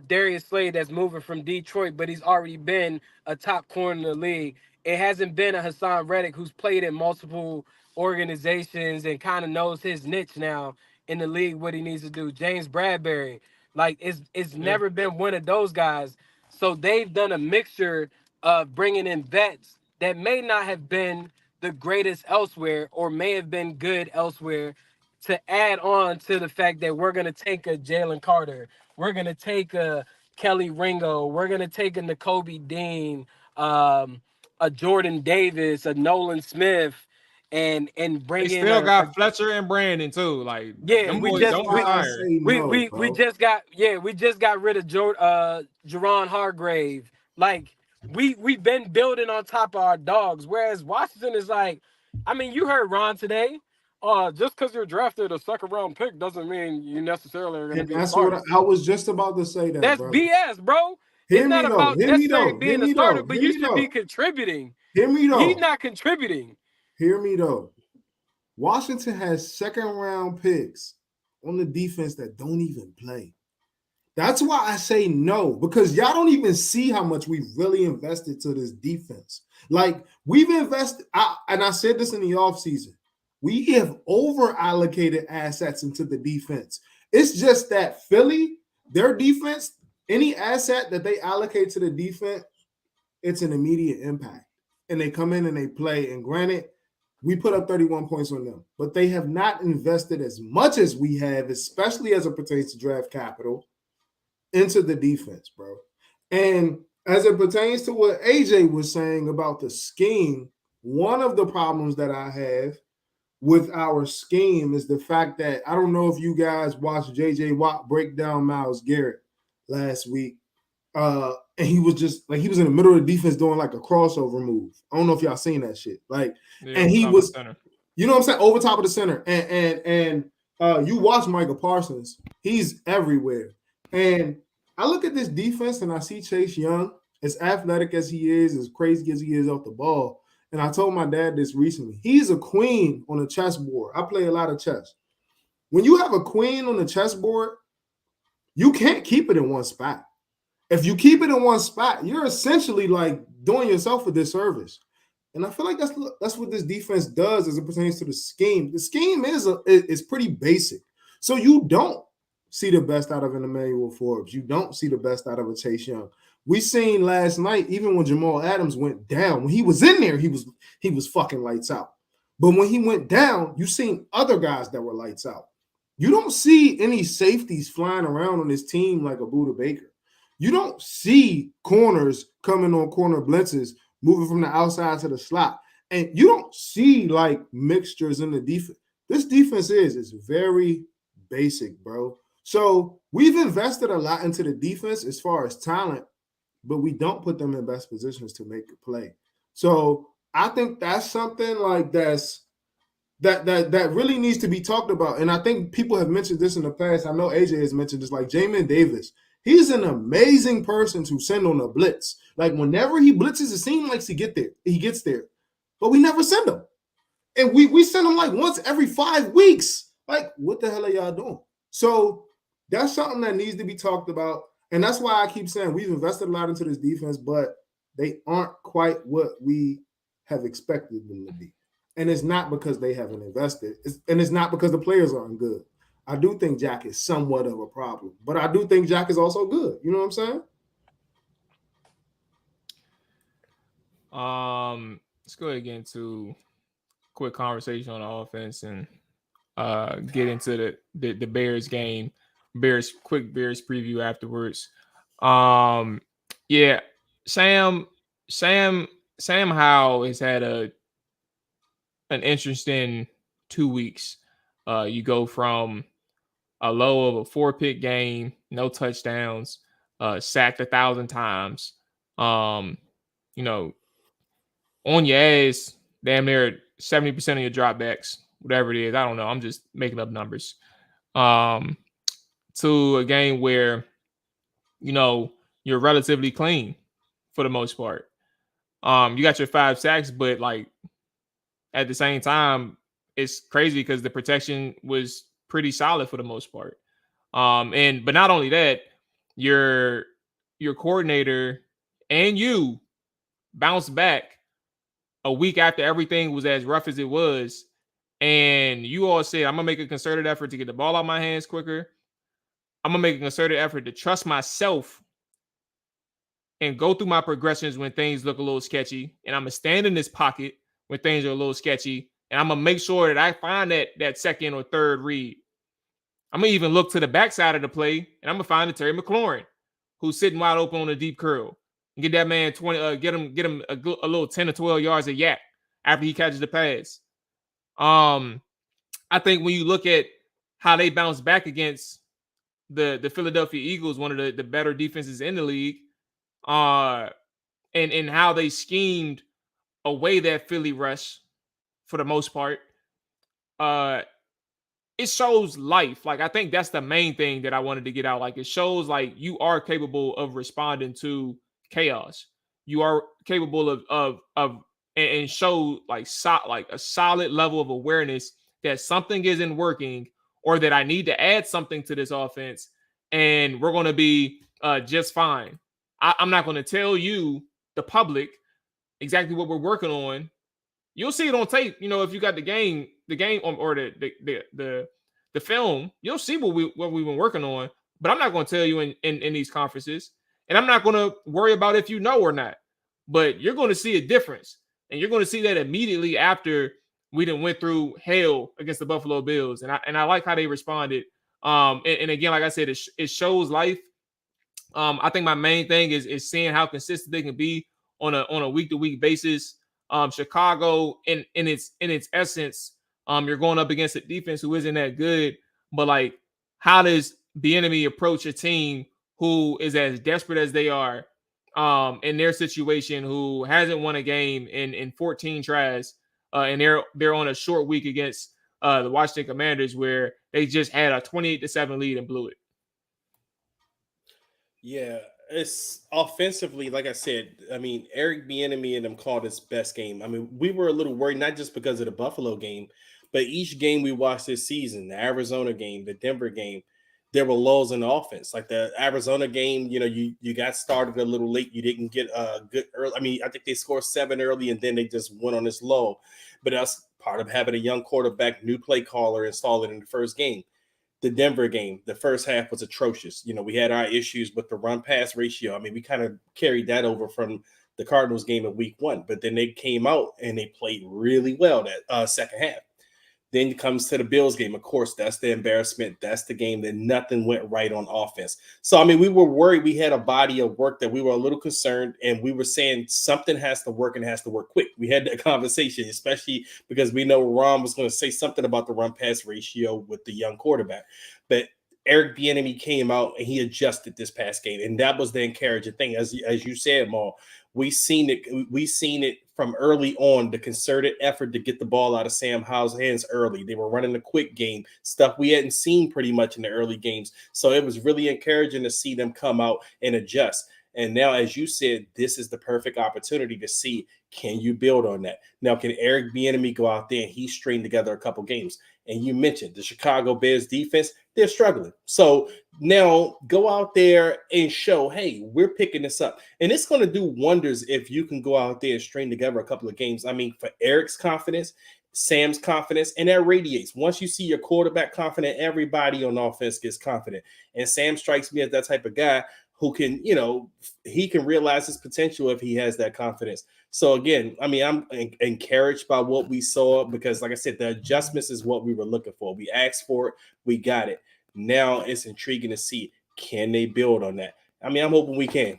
Darius Slade that's moving from Detroit, but he's already been a top corner in the league. It hasn't been a Hassan Reddick who's played in multiple organizations and kind of knows his niche now in the league, what he needs to do. James Bradbury, like it's never been one of those guys. So they've done a mixture of bringing in vets that may not have been the greatest elsewhere or may have been good elsewhere to add on to the fact that we're going to take a Jalen Carter. We're going to take a Kelly Ringo. We're going to take a Nakobe Dean, a Jordan Davis, a Nolan Smith, and bring they in. Still got Fletcher and Brandon too. Like we just got rid of Jerron Hargrave. Like we've been building on top of our dogs, whereas Washington is like, I mean, you heard Ron today. Just because you're drafted a second round pick doesn't mean you necessarily are going to be. That's what I was just about to say. That's BS, bro. It's not about necessarily being a starter, but you should be contributing. Hear me though. He's not contributing. Hear me though. Washington has second round picks on the defense that don't even play. That's why I say no, because y'all don't even see how much we've really invested to this defense. Like we've invested, and I said this in the offseason, we have over allocated assets into the defense. It's just that Philly, their defense, any asset that they allocate to the defense, it's an immediate impact. And they come in and they play. And granted, we put up 31 points on them, but they have not invested as much as we have, especially as it pertains to draft capital, into the defense, bro. And as it pertains to what AJ was saying about the scheme, one of the problems that I have with our scheme is the fact that I don't know if you guys watched JJ Watt break down Myles Garrett last week. And he was just like, he was in the middle of the defense doing like a crossover move. I don't know if y'all seen that shit. Like, and he was, you know what I'm saying, over top of the center. And you watch Michael Parsons, he's everywhere. And I look at this defense and I see Chase Young, as athletic as he is, as crazy as he is off the ball. And I told my dad this recently. He's a queen on the chessboard. I play a lot of chess. When you have a queen on the chessboard, you can't keep it in one spot. If you keep it in one spot, you're essentially like doing yourself a disservice. And I feel like that's what this defense does as it pertains to the scheme. The scheme is pretty basic. So you don't see the best out of an Emmanuel Forbes. You don't see the best out of a Chase Young. We seen last night, even when Jamal Adams went down, when he was in there, he was fucking lights out. But when he went down, you seen other guys that were lights out. You don't see any safeties flying around on this team like a Buda Baker. You don't see corners coming on corner blitzes, moving from the outside to the slot. And you don't see like mixtures in the defense. This defense is very basic, bro. So we've invested a lot into the defense as far as talent, but we don't put them in best positions to make a play. So I think that's something like that really needs to be talked about. And I think people have mentioned this in the past. I know AJ has mentioned this, like Jamin Davis. He's an amazing person to send on a blitz. Like whenever he blitzes, it seems like he gets there. But we never send him. And we send him like once every 5 weeks. Like, what the hell are y'all doing? So that's something that needs to be talked about. And that's why I keep saying we've invested a lot into this defense, but they aren't quite what we have expected them to be. And it's not because they haven't invested. It's not because the players aren't good. I do think Jack is somewhat of a problem, but I do think Jack is also good. You know what I'm saying? Let's go ahead and get into quick conversation on offense and get into the Bears game. Quick Bears preview afterwards. Yeah, Sam Howell has had an interesting 2 weeks. You go from a low of a 4-pick game, no touchdowns, sacked 1,000 times. You know, on your ass, damn near 70% of your dropbacks, whatever it is. I don't know. I'm just making up numbers. To a game where, you're relatively clean for the most part. You got your 5 sacks, but like at the same time, it's crazy because the protection was pretty solid for the most part. But not only that, your coordinator and you bounced back a week after everything was as rough as it was, and you all said, I'm gonna make a concerted effort to get the ball out of my hands quicker. I'm gonna make a concerted effort to trust myself and go through my progressions when things look a little sketchy, and I'm gonna stand in this pocket when things are a little sketchy, and I'm gonna make sure that I find that second or third read. I'm gonna even look to the backside of the play, and I'm gonna find the Terry McLaurin, who's sitting wide open on a deep curl, and get that man 20, get him a little 10 or 12 yards of yak after he catches the pass. I think when you look at how they bounced back against the Philadelphia Eagles, one of the better defenses in the league, and how they schemed away that Philly rush for the most part, it shows life. Like, I think that's the main thing that I wanted to get out. Like, it shows like you are capable of responding to chaos. You are capable of and show like a solid level of awareness that something isn't working, or that I need to add something to this offense, and we're going to be just fine. I'm not going to tell you, the public, exactly what we're working on. You'll see it on tape. If you got the game or the film, you'll see what we've been working on. But I'm not going to tell you in these conferences, and I'm not going to worry about if you know or not. But you're going to see a difference, and you're going to see that immediately after we done went through hell against the Buffalo Bills, and I like how they responded. And again, like I said, it shows life. I think my main thing is seeing how consistent they can be on a week-to-week basis. Chicago, in its essence, you're going up against a defense who isn't that good, but like, how does the enemy approach a team who is as desperate as they are in their situation, who hasn't won a game in 14 tries, and they're on a short week against the Washington Commanders, where they just had a 28-7 lead and blew it. Yeah, it's offensively, like I said, I mean, Eric Bieniemy and them called his best game. I mean, we were a little worried, not just because of the Buffalo game, but each game we watched this season, the Arizona game, the Denver game, there were lulls in the offense. Like the Arizona game, you got started a little late. You didn't get a good early. I mean, I think they scored 7 early, and then they just went on this lull. But that's part of having a young quarterback, new play caller installed in the first game. The Denver game, the first half was atrocious. We had our issues with the run pass ratio. I mean, we kind of carried that over from the Cardinals game in week 1, but then they came out and they played really well that second half. Then it comes to the Bills game. Of course, that's the embarrassment. That's the game that nothing went right on offense. So, I mean, we were worried. We had a body of work that we were a little concerned, and we were saying something has to work and has to work quick. We had that conversation, especially because we know Ron was going to say something about the run-pass ratio with the young quarterback. But Eric Bieniemy came out and he adjusted this past game, and that was the encouraging thing. As you said, Mual, we seen it from early on, the concerted effort to get the ball out of Sam Howell's hands early. They were running a quick game, stuff we hadn't seen pretty much in the early games. So it was really encouraging to see them come out and adjust. And now, as you said, this is the perfect opportunity to see, can you build on that? Now, can Eric Bieniemy go out there and he string together a couple games? And you mentioned the Chicago Bears defense, they're struggling. So now go out there and show, hey, we're picking this up. And it's going to do wonders if you can go out there and string together a couple of games. I mean, for Eric's confidence Sam's confidence, and that radiates. Once you see your quarterback confident, everybody on offense gets confident. And Sam strikes me as that type of guy who can, he can realize his potential if he has that confidence. So again, I mean, I'm encouraged by what we saw because, like I said, the adjustments is what we were looking for. We asked for it, we got it. Now it's intriguing to see, can they build on that? I mean, I'm hoping we can.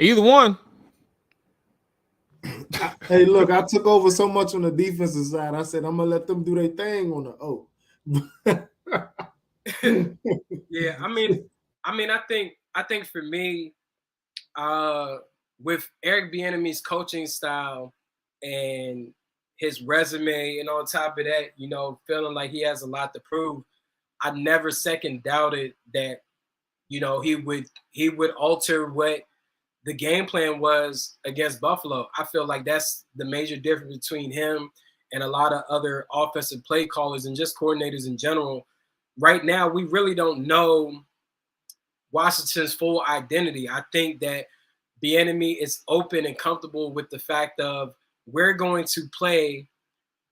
Either one. Hey, look, I took over so much on the defensive side. I said I'm gonna let them do their thing on the O. Yeah, I mean, I think for me, with Eric Bieniemy's coaching style and his resume, and on top of that, feeling like he has a lot to prove, I never second doubted that, he would alter what the game plan was against Buffalo. I feel like that's the major difference between him and a lot of other offensive play callers and just coordinators in general. Right now, we really don't know Washington's full identity. I think that Bieniemy is open and comfortable with the fact of we're going to play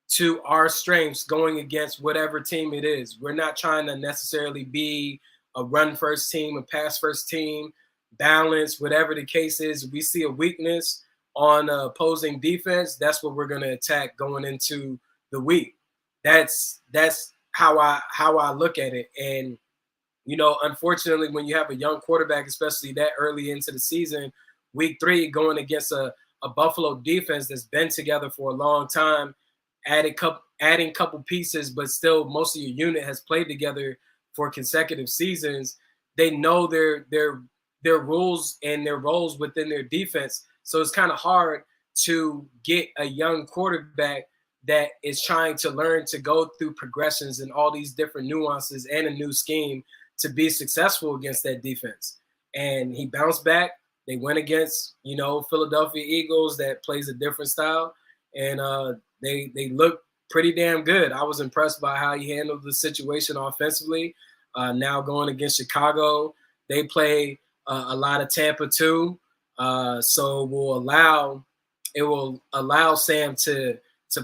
to our strengths going against whatever team it is. We're not trying to necessarily be a run-first team, a pass-first team, balance, whatever the case is. We see a weakness on opposing defense. That's what we're going to attack going into the week. That's how I look at it. And unfortunately, when you have a young quarterback, especially that early into the season, week 3 going against a Buffalo defense that's been together for a long time, adding couple pieces, but still most of your unit has played together for consecutive seasons. They know their rules and their roles within their defense. So it's kind of hard to get a young quarterback that is trying to learn to go through progressions and all these different nuances and a new scheme to be successful against that defense. And he bounced back. They went against, Philadelphia Eagles that plays a different style. And they look pretty damn good. I was impressed by how he handled the situation offensively. Now going against Chicago, they play a lot of Tampa too. So it will allow Sam to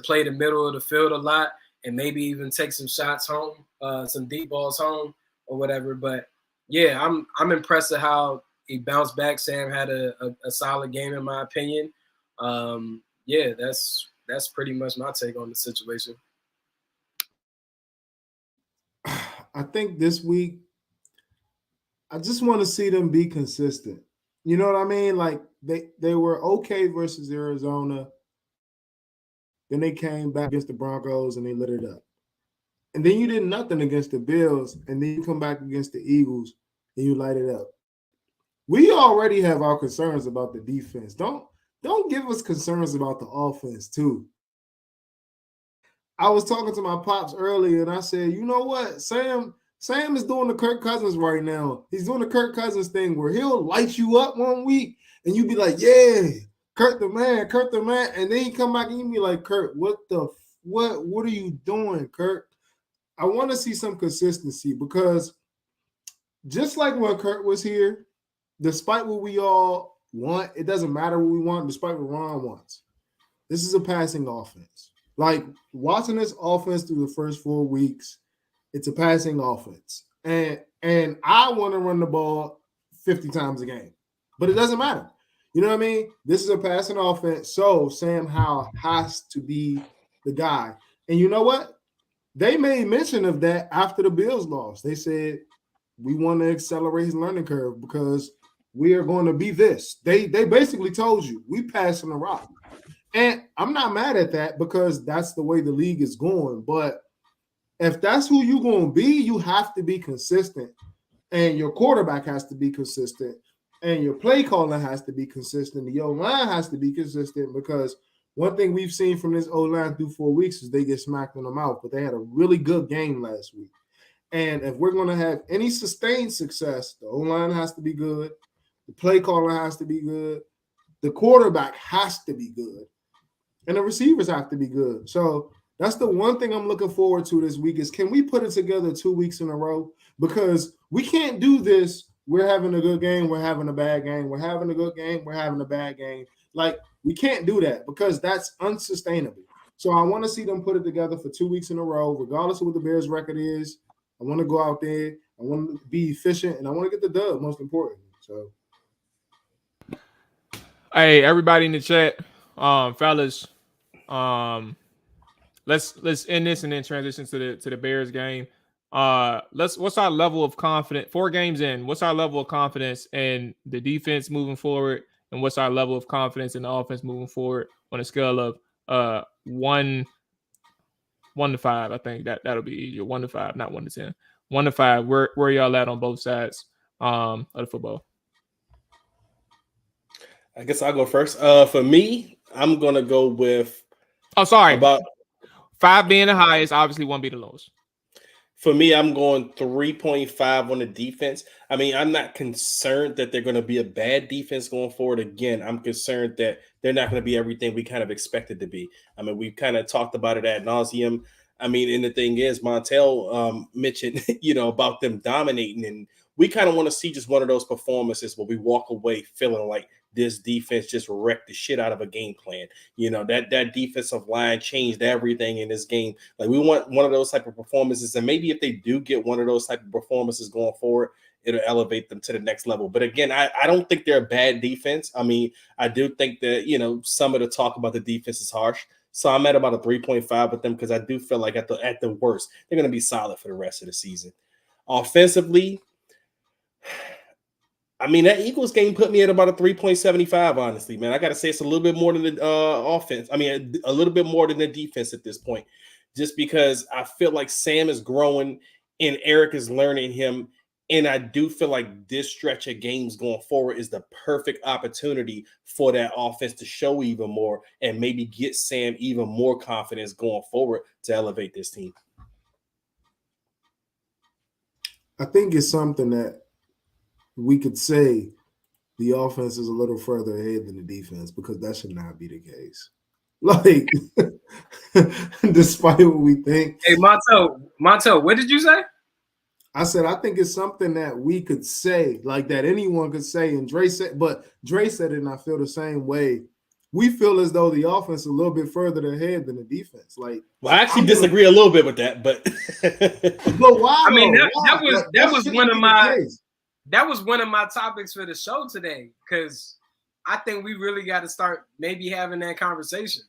play the middle of the field a lot and maybe even take some shots home, some deep balls home or whatever. But yeah, I'm impressed at how he bounced back. Sam had a solid game in my opinion. Yeah, that's pretty much my take on the situation. I think this week, I just want to see them be consistent. You know what I mean? Like they were okay versus Arizona. Then they came back against the Broncos and they lit it up. And then you did nothing against the Bills, and then you come back against the Eagles and you light it up. We already have our concerns about the defense. Don't give us concerns about the offense too. I was talking to my pops earlier, and I said, you know what, Sam is doing the Kirk Cousins right now. He's doing the Kirk Cousins thing where he'll light you up one week, and you be like, yeah, Kurt the man, and then you come back and you be like, Kurt, what are you doing, Kurt? I want to see some consistency because just like when Kurt was here, despite what we all want, it doesn't matter what we want, despite what Ron wants. This is a passing offense. Like watching this offense through the first 4 weeks, it's a passing offense. And I want to run the ball 50 times a game, but it doesn't matter. You know what I mean? This is a passing offense. So Sam Howell has to be the guy. And you know what? They made mention of that after the Bills lost. They said, we want to accelerate his learning curve because we are going to be this. They basically told you, we passing the rock. And I'm not mad at that because that's the way the league is going. But if that's who you're going to be, you have to be consistent. And your quarterback has to be consistent. And your play calling has to be consistent. Your line has to be consistent because one thing we've seen from this O-line through 4 weeks is they get smacked in the mouth. But they had a really good game last week. And if we're going to have any sustained success, the O-line has to be good. The play calling has to be good. The quarterback has to be good. And the receivers have to be good. So that's the one thing I'm looking forward to this week is can we put it together 2 weeks in a row? Because we can't do this we're having a good game, we're having a bad game, we're having a good game, we're having a bad game. Like, we can't do that because that's unsustainable. So I want to see them put it together for 2 weeks in a row, regardless of what the Bears' record is. I want to go out there, I want to be efficient, and I want to get the dub, most importantly. So, hey, everybody in the chat, fellas, let's end this and then transition to the Bears game. What's our level of confidence? 4 games in, what's our level of confidence in the defense moving forward, and what's our level of confidence in the offense moving forward on a scale of 1 to 5? I think that'll be easier. 1 to 5, not 1 to 10. 1 to 5. Where y'all at on both sides of the football? I guess I'll go first. For me, I'm gonna go with. Oh, sorry. About 5 being the highest, obviously 1 be the lowest. For me, I'm going 3.5 on the defense. I mean, I'm not concerned that they're going to be a bad defense going forward. Again, I'm concerned that they're not going to be everything we kind of expected to be. I mean, we've kind of talked about it ad nauseum. I mean, and the thing is, Montel mentioned, about them dominating, and we kind of want to see just one of those performances where we walk away feeling like this defense just wrecked the shit out of a game plan. That defensive line changed everything in this game. Like, we want one of those type of performances, and maybe if they do get one of those type of performances going forward, it'll elevate them to the next level. But again, I don't think they're a bad defense. I mean, I do think that, some of the talk about the defense is harsh. So I'm at about a 3.5 with them because I do feel like at the worst, they're going to be solid for the rest of the season. Offensively, I mean, that Eagles game put me at about a 3.75, honestly, man. I got to say it's a little bit more than the offense. I mean, a little bit more than the defense at this point, just because I feel like Sam is growing and Eric is learning him. And I do feel like this stretch of games going forward is the perfect opportunity for that offense to show even more and maybe get Sam even more confidence going forward to elevate this team. I think it's something that we could say the offense is a little further ahead than the defense, because that should not be the case. Like, despite what we think. Hey, Montel, what did you say? I said, I think it's something that we could say, like that anyone could say. And Dre said it, and I feel the same way. We feel as though the offense is a little bit further ahead than the defense. Like, well, I actually disagree a little bit with that, but why? I mean, that was one of my that was one of my topics for the show today, because I think we really got to start maybe having that conversation.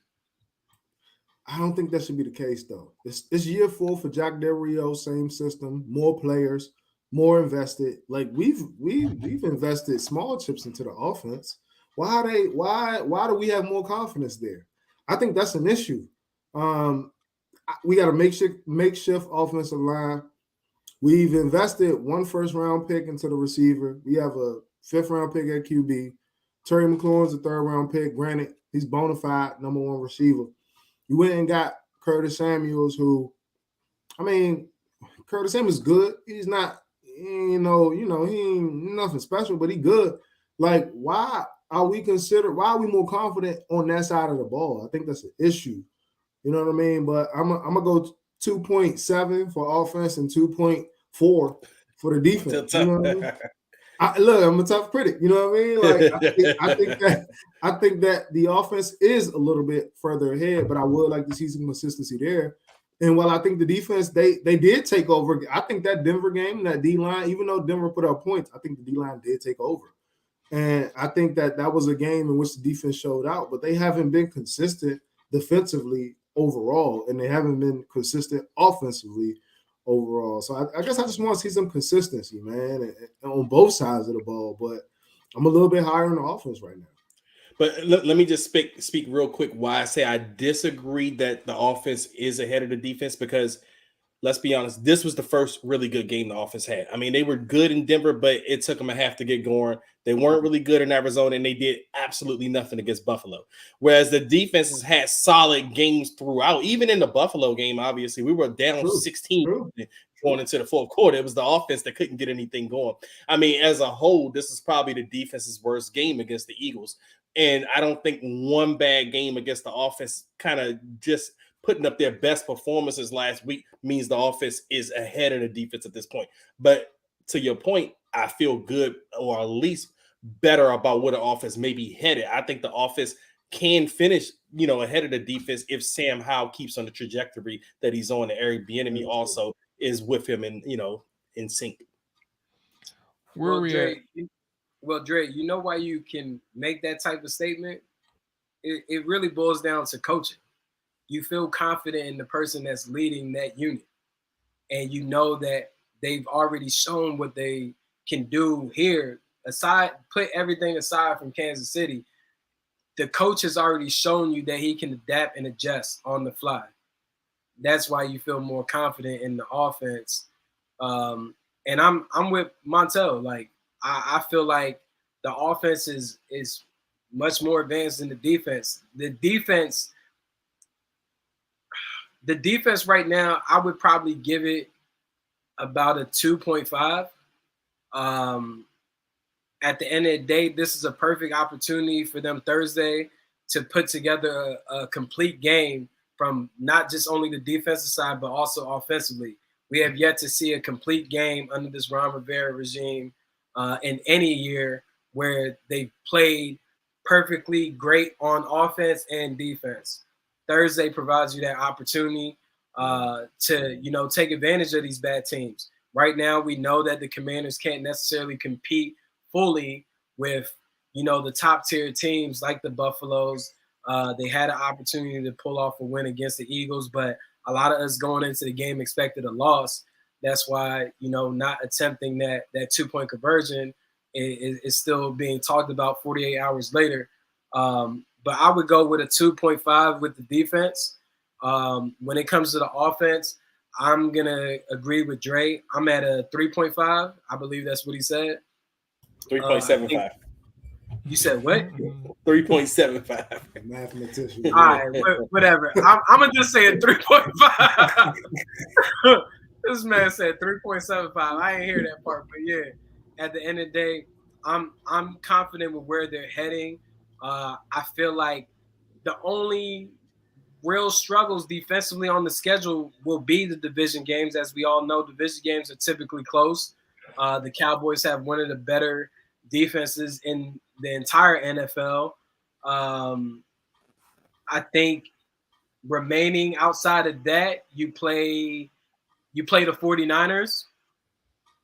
I don't think that should be the case, though. It's year 4 for Jack Del Rio, same system, more players, more invested. Like, we've invested small chips into the offense. Why do we have more confidence there? I think that's an issue. We got a makeshift offensive line. We've invested 1 first-round pick into the receiver. We have a 5th-round pick at QB. Terry McLaurin's a 3rd-round pick. Granted, he's bona fide number 1 receiver. You went and got Curtis Samuels, who, I mean, Curtis Samuels is good. He's not, he ain't nothing special, but he good. Like, why are we more confident on that side of the ball? I think that's an issue. You know what I mean? But I'm gonna go 2.7 for offense and 2.4 for the defense. You know what I mean? I'm a tough critic. You know what I mean? Like, I think that the offense is a little bit further ahead, but I would like to see some consistency there. And while I think the defense, they did take over. I think that Denver game, that D-line, even though Denver put up points, I think the D-line did take over. And I think that was a game in which the defense showed out, but they haven't been consistent defensively overall, and they haven't been consistent offensively overall. So I guess I just want to see some consistency, man, and on both sides of the ball. But I'm a little bit higher on the offense right now. But let me just speak real quick why I say I disagree that the offense is ahead of the defense, because let's be honest, this was the first really good game the offense had. I mean, they were good in Denver, but it took them a half to get going. They weren't really good in Arizona, and they did absolutely nothing against Buffalo. Whereas the defense has had solid games throughout. Even in the Buffalo game, obviously, we were down 16 going into the 4th quarter. It was the offense that couldn't get anything going. I mean, as a whole, this is probably the defense's worst game against the Eagles. And I don't think one bad game against the offense kind of just putting up their best performances last week means the offense is ahead of the defense at this point. But to your point, I feel good, or at least better about where the offense may be headed. I think the offense can finish, ahead of the defense if Sam Howell keeps on the trajectory that he's on. And Eric Bieniemy also is with him and in sync. Where we at? Dre, you know why you can make that type of statement? It really boils down to coaching. You feel confident in the person that's leading that unit, and you know that they've already shown what they can do here. Put everything aside from Kansas City, the coach has already shown you that he can adapt and adjust on the fly. That's why you feel more confident in the offense. And I'm with Montel. Like I feel like the offense is much more advanced than the defense. The defense right now, I would probably give it about a 2.5. At the end of the day, this is a perfect opportunity for them Thursday to put together a complete game from not just only the defensive side, but also offensively. We have yet to see a complete game under this Ron Rivera regime in any year where they played perfectly great on offense and defense. Thursday provides you that opportunity to, take advantage of these bad teams. Right now, we know that the Commanders can't necessarily compete fully with, the top tier teams like the Buffaloes. They had an opportunity to pull off a win against the Eagles, but a lot of us going into the game expected a loss. That's why, not attempting that 2-point conversion is still being talked about 48 hours later. But I would go with a 2.5 with the defense. When it comes to the offense, I'm going to agree with Dre. I'm at a 3.5. I believe that's what he said. 3.75. You said what? 3.75. Mathematician. All right, whatever. I'm going to just say a 3.5. This man said 3.75. I ain't hear that part, but yeah, at the end of the day, I'm confident with where they're heading. I feel like the only real struggles defensively on the schedule will be the division games. As we all know, division games are typically close. The Cowboys have one of the better defenses in the entire NFL. I think remaining outside of that, you play the 49ers.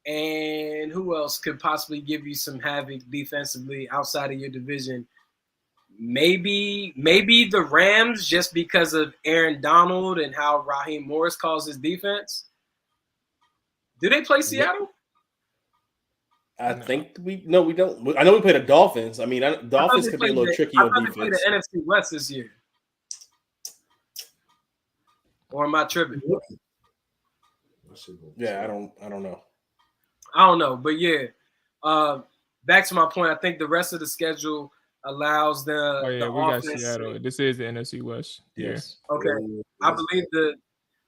And who else could possibly give you some havoc defensively outside of your division? Maybe the Rams, just because of Aaron Donald and how Raheem Morris calls his defense. Do they play Seattle? I think we don't. I know we play the Dolphins. I mean, Dolphins could be a little tricky on defense. I thought they played the NFC West this year. Or am I tripping? Yeah, I don't know. I don't know, but yeah. Back to my point, I think the rest of the schedule allows the we offense. got Seattle. This is the NFC West. Yes. Okay. I believe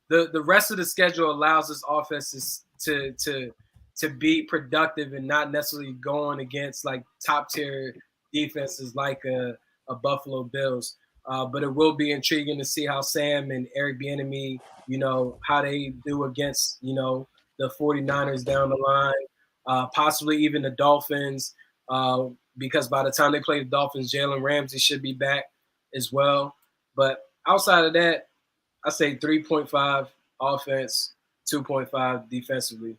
the rest of the schedule allows this offense to be productive and not necessarily going against like top tier defenses like a Buffalo Bills. But it will be intriguing to see how Sam and Eric Bieniemy, how they do against, the 49ers down the line, possibly even the Dolphins, because by the time they play the Dolphins, Jalen Ramsey should be back as well. But outside of that, I say 3.5 offense, 2.5 defensively.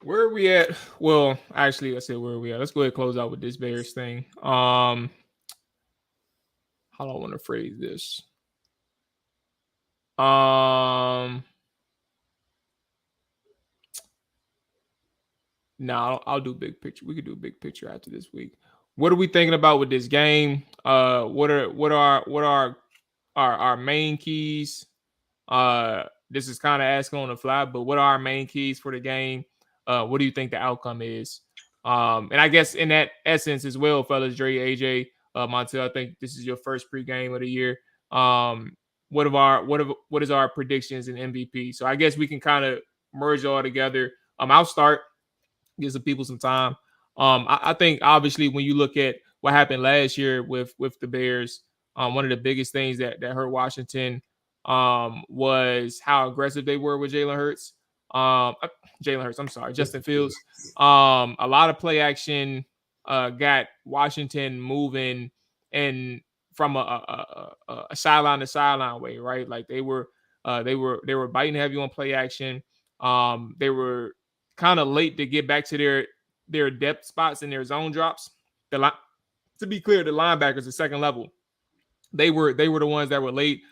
Where are we at? Well, actually, I said where are we at? Let's go ahead and close out with this Bears thing. How do I want to phrase this? No, I'll do big picture. We could do a big picture after this week. What are we thinking about with this game? What are our main keys? This is kind of asking on the fly, but what are our main keys for the game? What do you think the outcome is? And I guess in that essence as well, fellas, Dre, AJ, Montel, I think this is your first pregame of the year. What is our predictions in MVP? So I guess we can kind of merge all together. I'll start. Give some people some time. I think obviously when you look at what happened last year with the Bears, one of the biggest things that hurt Washington was how aggressive they were with Jalen Hurts. Jalen Hurts, I'm sorry, Justin Fields. A lot of play action got Washington moving and from a sideline to sideline way, right? Like they were biting heavy on play action. They were kind of late to get back to their depth spots and their zone drops. To be clear, the linebackers, the second level, they were the ones that were late.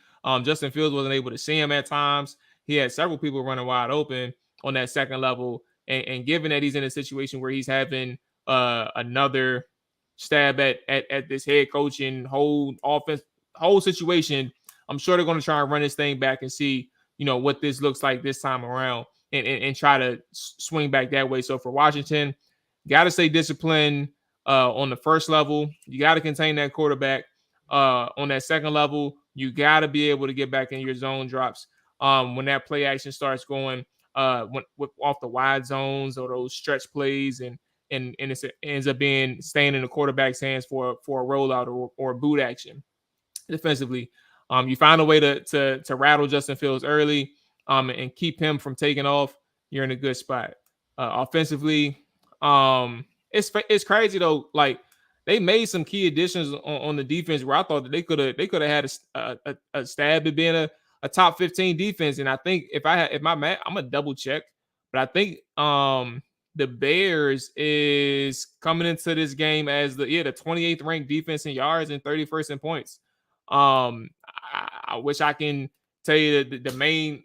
Justin Fields wasn't able to see him at times. He had several people running wide open on that second level. And given that he's in a situation where he's having another stab at this head coaching whole situation, I'm sure they're going to try and run this thing back and see, what this looks like this time around and try to swing back that way. So for Washington, got to stay disciplined on the first level. You got to contain that quarterback. On that second level, you got to be able to get back in your zone drops when that play action starts going off the wide zones or those stretch plays, and it ends up staying in the quarterback's hands for a rollout or a boot action defensively. You find a way to rattle Justin Fields early and keep him from taking off. You're in a good spot. Offensively, it's crazy though. Like, they made some key additions on the defense where I thought that they could have had a stab at being a top 15 defense. And I think if my math, I'm gonna double check, but I think the Bears is coming into this game as the 28th ranked defense in yards and 31st in points. I wish I can tell you the main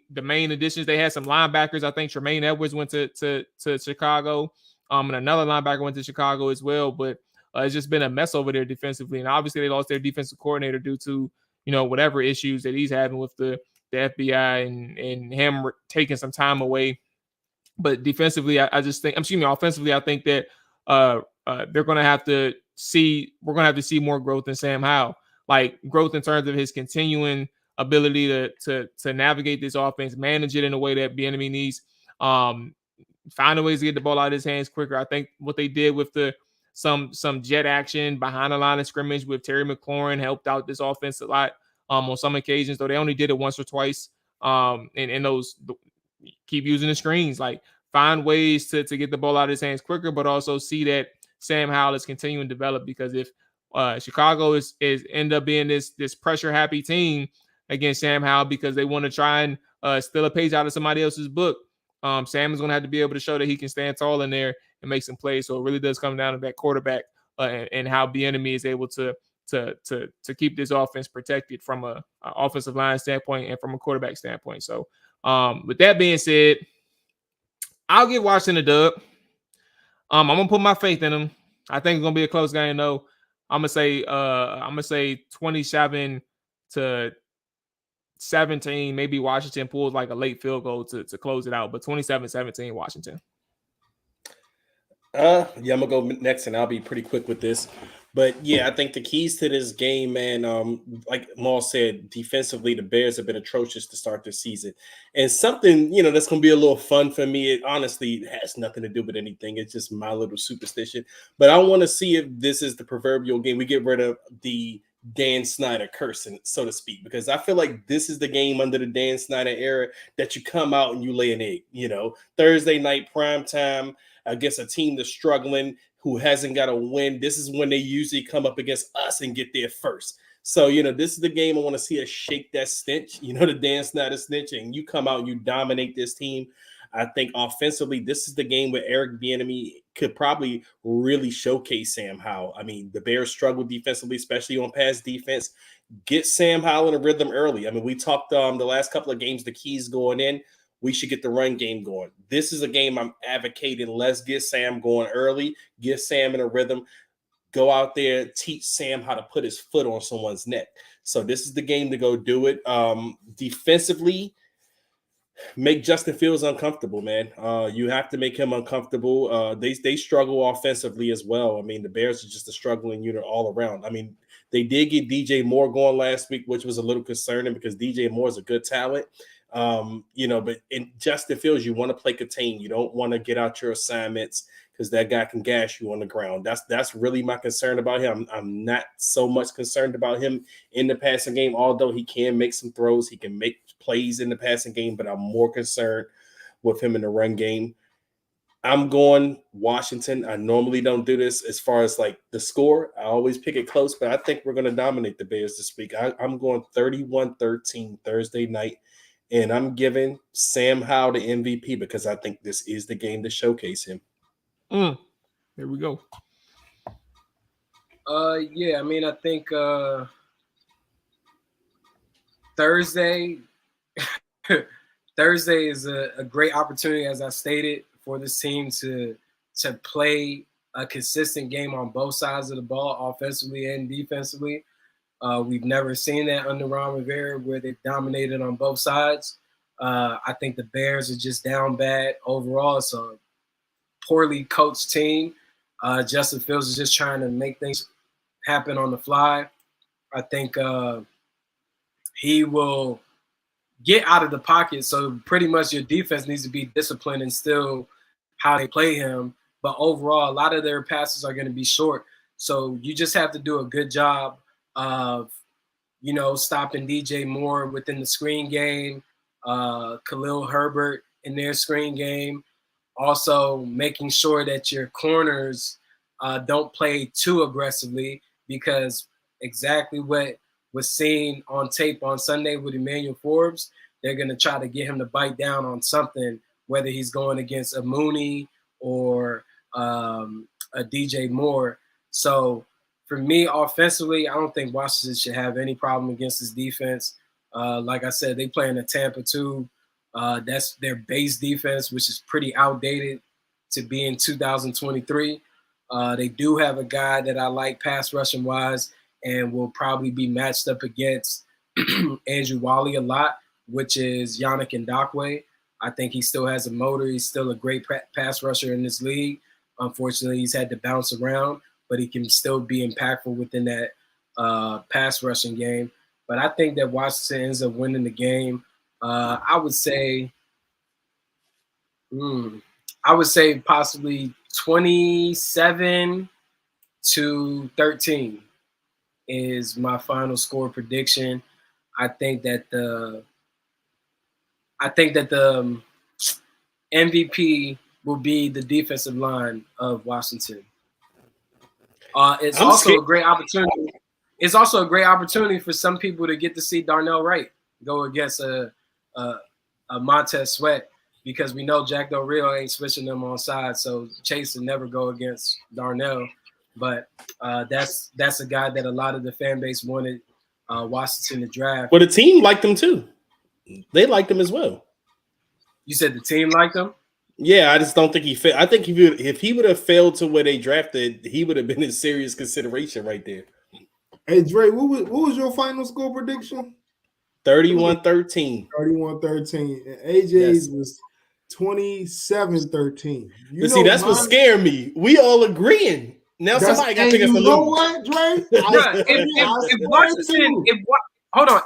additions. They had some linebackers. I think Tremaine Edwards went to Chicago. And another linebacker went to Chicago as well, but it's just been a mess over there defensively. And obviously they lost their defensive coordinator due to, whatever issues that he's having with the FBI and him taking some time away. But defensively, offensively, I think that we're going to have to see more growth in Sam Howell, like growth in terms of his continuing ability to navigate this offense, manage it in a way that Bieniemy needs, find ways to get the ball out of his hands quicker. I think what they did with some jet action behind the line of scrimmage with Terry McLaurin helped out this offense a lot on some occasions, though they only did it once or twice. And those keep using the screens, like find ways to get the ball out of his hands quicker, but also see that Sam Howell is continuing to develop, because if Chicago is end up being this pressure happy team against Sam Howell because they want to try and steal a page out of somebody else's book, Sam is going to have to be able to show that he can stand tall in there and make some plays. So it really does come down to that quarterback and how Bieniemy is able to keep this offense protected from a offensive line standpoint and from a quarterback standpoint. So with that being said, I'll give Washington a dub. I'm gonna put my faith in them. I think it's gonna be a close game though. I'm gonna say 27-17. Maybe Washington pulls like a late field goal to close it out, but 27-17 Washington. I'm gonna go next, and I'll be pretty quick with this. But yeah, I think the keys to this game, man, like Mual said, defensively, the Bears have been atrocious to start this season. And something, that's going to be a little fun for me. It honestly has nothing to do with anything. It's just my little superstition. But I want to see if this is the proverbial game. We get rid of the Dan Snyder curse, so to speak, because I feel like this is the game under the Dan Snyder era that you come out and you lay an egg. Thursday night prime time against a team that's struggling, who hasn't got a win. This is when they usually come up against us and get there first. So, this is the game I want to see us shake that stench, the Dan Snyder stench, and you come out and you dominate this team. I think offensively, this is the game where Eric Bieniemy could probably really showcase Sam Howell. I mean, the Bears struggle defensively, especially on pass defense. Get Sam Howell in a rhythm early. I mean, we talked the last couple of games, the keys going in. We should get the run game going. This is a game I'm advocating. Let's get Sam going early. Get Sam in a rhythm. Go out there, teach Sam how to put his foot on someone's neck. So this is the game to go do it. Defensively, make Justin Fields uncomfortable, man. You have to make him uncomfortable. They struggle offensively as well. I mean, the Bears are just a struggling unit all around. I mean, they did get DJ Moore going last week, which was a little concerning because DJ Moore is a good talent. But in Justin Fields, you want to play contain. You don't want to get out your assignments because that guy can gash you on the ground. That's really my concern about him. I'm not so much concerned about him in the passing game, although he can make some throws. He can make plays in the passing game, but I'm more concerned with him in the run game. I'm going Washington. I normally don't do this as far as like the score. I always pick it close, but I think we're going to dominate the Bears this week. I'm going 31-13 Thursday night, and I'm giving Sam Howell the MVP because I think this is the game to showcase him. There we go. Yeah, I mean, I think Thursday is a great opportunity, as I stated, for this team to play a consistent game on both sides of the ball, offensively and defensively. We've never seen that under Ron Rivera where they've dominated on both sides. I think the Bears are just down bad overall. It's a poorly coached team. Justin Fields is just trying to make things happen on the fly. I think he will get out of the pocket. So pretty much your defense needs to be disciplined and still how they play him. But overall, a lot of their passes are going to be short. So you just have to do a good job of, stopping DJ Moore within the screen game, Khalil Herbert in their screen game. Also making sure that your corners don't play too aggressively, because exactly what was seen on tape on Sunday with Emmanuel Forbes, they're going to try to get him to bite down on something, whether he's going against a Mooney or a DJ Moore. So for me, offensively, I don't think Washington should have any problem against his defense. Like I said, they play in a Tampa too. That's their base defense, which is pretty outdated to be in 2023. They do have a guy that I like pass rushing wise and will probably be matched up against Andrew Wally a lot, which is Yannick Ngakoue. I think he still has a motor. He's still a great pass rusher in this league. Unfortunately, he's had to bounce around, but he can still be impactful within that pass rushing game. But I think that Washington ends up winning the game. I would say possibly 27-13 is my final score prediction. I think that the MVP will be the defensive line of Washington. It's also a great opportunity. It's also a great opportunity for some people to get to see Darnell Wright go against a Montez Sweat, because we know Jack Del Rio ain't switching them on sides, so Chase will never go against Darnell. But that's a guy that a lot of the fan base wanted Washington to draft. But the team liked him too. They liked him as well. You said the team liked him? Yeah, I just don't think he fit. I think if he would have failed to where they drafted, he would have been in serious consideration right there. Hey, Dre, what was your final score prediction? 31-13. 31-13. And AJ's was 27-13. But see, that's what scared me. We all agreeing. Now somebody got to take us a little. You know what, Dre?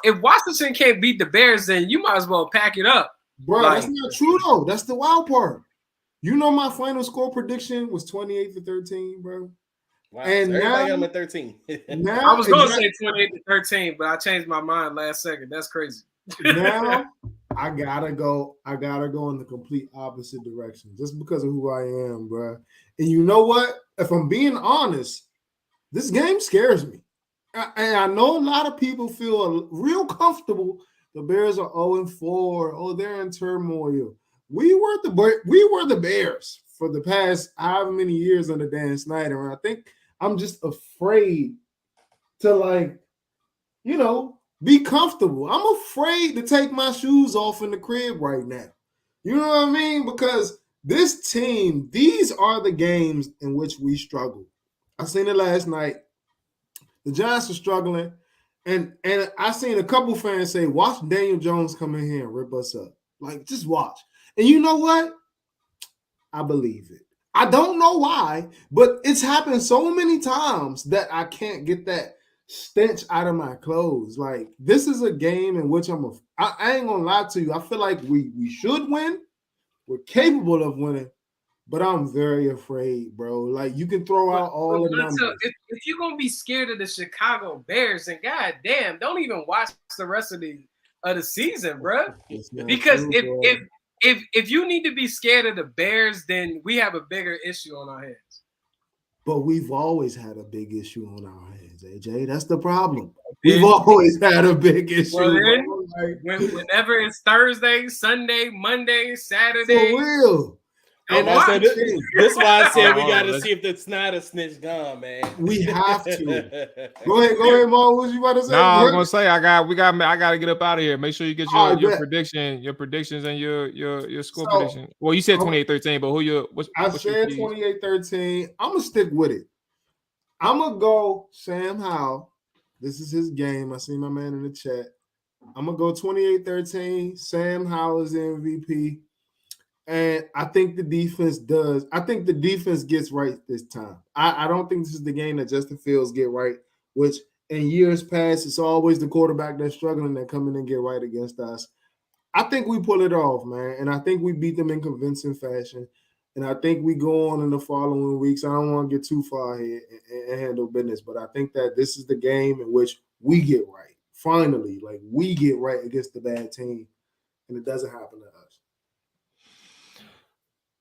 If Washington can't beat the Bears, then you might as well pack it up. Bro, that's not true, though. That's the wild part. You know my final score prediction was 28-13, bro. Wow, and so everybody now, got him at 13. I was going to say 28-13, but I changed my mind last second. That's crazy. Now I gotta go in the complete opposite direction just because of who I am, bro. And you know what? If I'm being honest, this game scares me. And I know a lot of people feel real comfortable. The Bears are 0-4. Oh, they're in turmoil. We were the Bears for the past however many years under Dan Snyder. And I think I'm just afraid to be comfortable. I'm afraid to take my shoes off in the crib right now. You know what I mean? Because this team, these are the games in which we struggle. I seen it last night. The Giants are struggling. And I seen a couple fans say, watch Daniel Jones come in here and rip us up. Like, just watch. And you know what? I believe it. I don't know why, but it's happened so many times that I can't get that stench out of my clothes. Like, this is a game in which I ain't gonna lie to you. I feel like we should win. We're capable of winning, but I'm very afraid, bro. Like, you can throw out all the numbers. If you're gonna be scared of the Chicago Bears, then goddamn, don't even watch the rest of the season, bro. Because if you need to be scared of the Bears, then we have a bigger issue on our hands. But we've always had a big issue on our hands, AJ. That's the problem. We've always had a big issue. Well, then, whenever it's Thursday, Sunday, Monday, Saturday. For real. And I said, this is why I said we got to see if the Snyder snitch gone, man. We have to. Go ahead, Mo. What you about to say? No, I was gonna say I got to get up out of here. Make sure you get your predictions and your score prediction. Well, you said 28-13, but I said 28-13. I'm gonna stick with it. I'm gonna go Sam Howell. This is his game. I see my man in the chat. I'm gonna go 28-13. Sam Howell is the MVP. And I think the defense does. I think the defense gets right this time. I don't think this is the game that Justin Fields get right, which in years past, it's always the quarterback that's struggling that come in and get right against us. I think we pull it off, man. And I think we beat them in convincing fashion. And I think we go on in the following weeks. I don't want to get too far ahead and handle business, but I think that this is the game in which we get right. Finally, like we get right against the bad team, and it doesn't happen to us.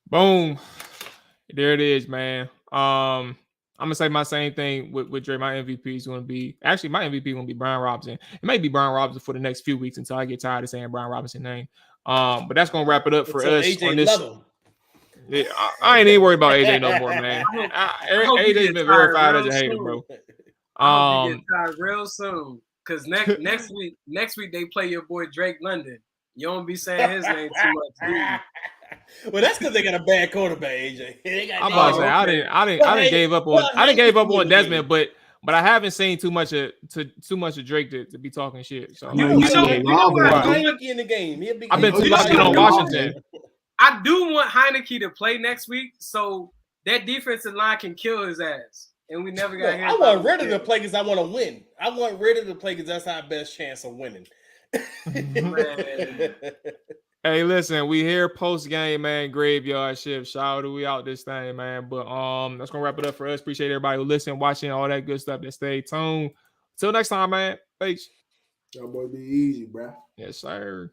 Boom. There it is, man. I'm gonna say my same thing with Dre. My MVP is gonna be my MVP is gonna be Brian Robinson. It may be Brian Robinson for the next few weeks until I get tired of saying Brian Robinson's name. But that's gonna wrap it up for us AJ on this. Yeah, I ain't even worried about AJ no more, man. AJ's been verified as a hater, bro. I hope you get tired real soon. Because next week they play your boy Drake London. You don't be saying his name too much. Well, that's because they got a bad quarterback, AJ. I'm about to say I didn't gave up on Desmond, but I haven't seen too much of Drake to be talking shit. So you know Heineke in the game. I've been too lucky on Washington. I do want Heineke to play next week, so that defensive line can kill his ass. And we never got. I want Ritter to play because I want to win. I want Ritter to play because that's our best chance of winning. Hey, listen, we here post game, man. Graveyard shift. Shout out, we out this thing, man. But that's gonna wrap it up for us. Appreciate everybody who listened, watching, all that good stuff. That stay tuned. Till next time, man. Peace. Y'all boy be easy, bro. Yes, sir.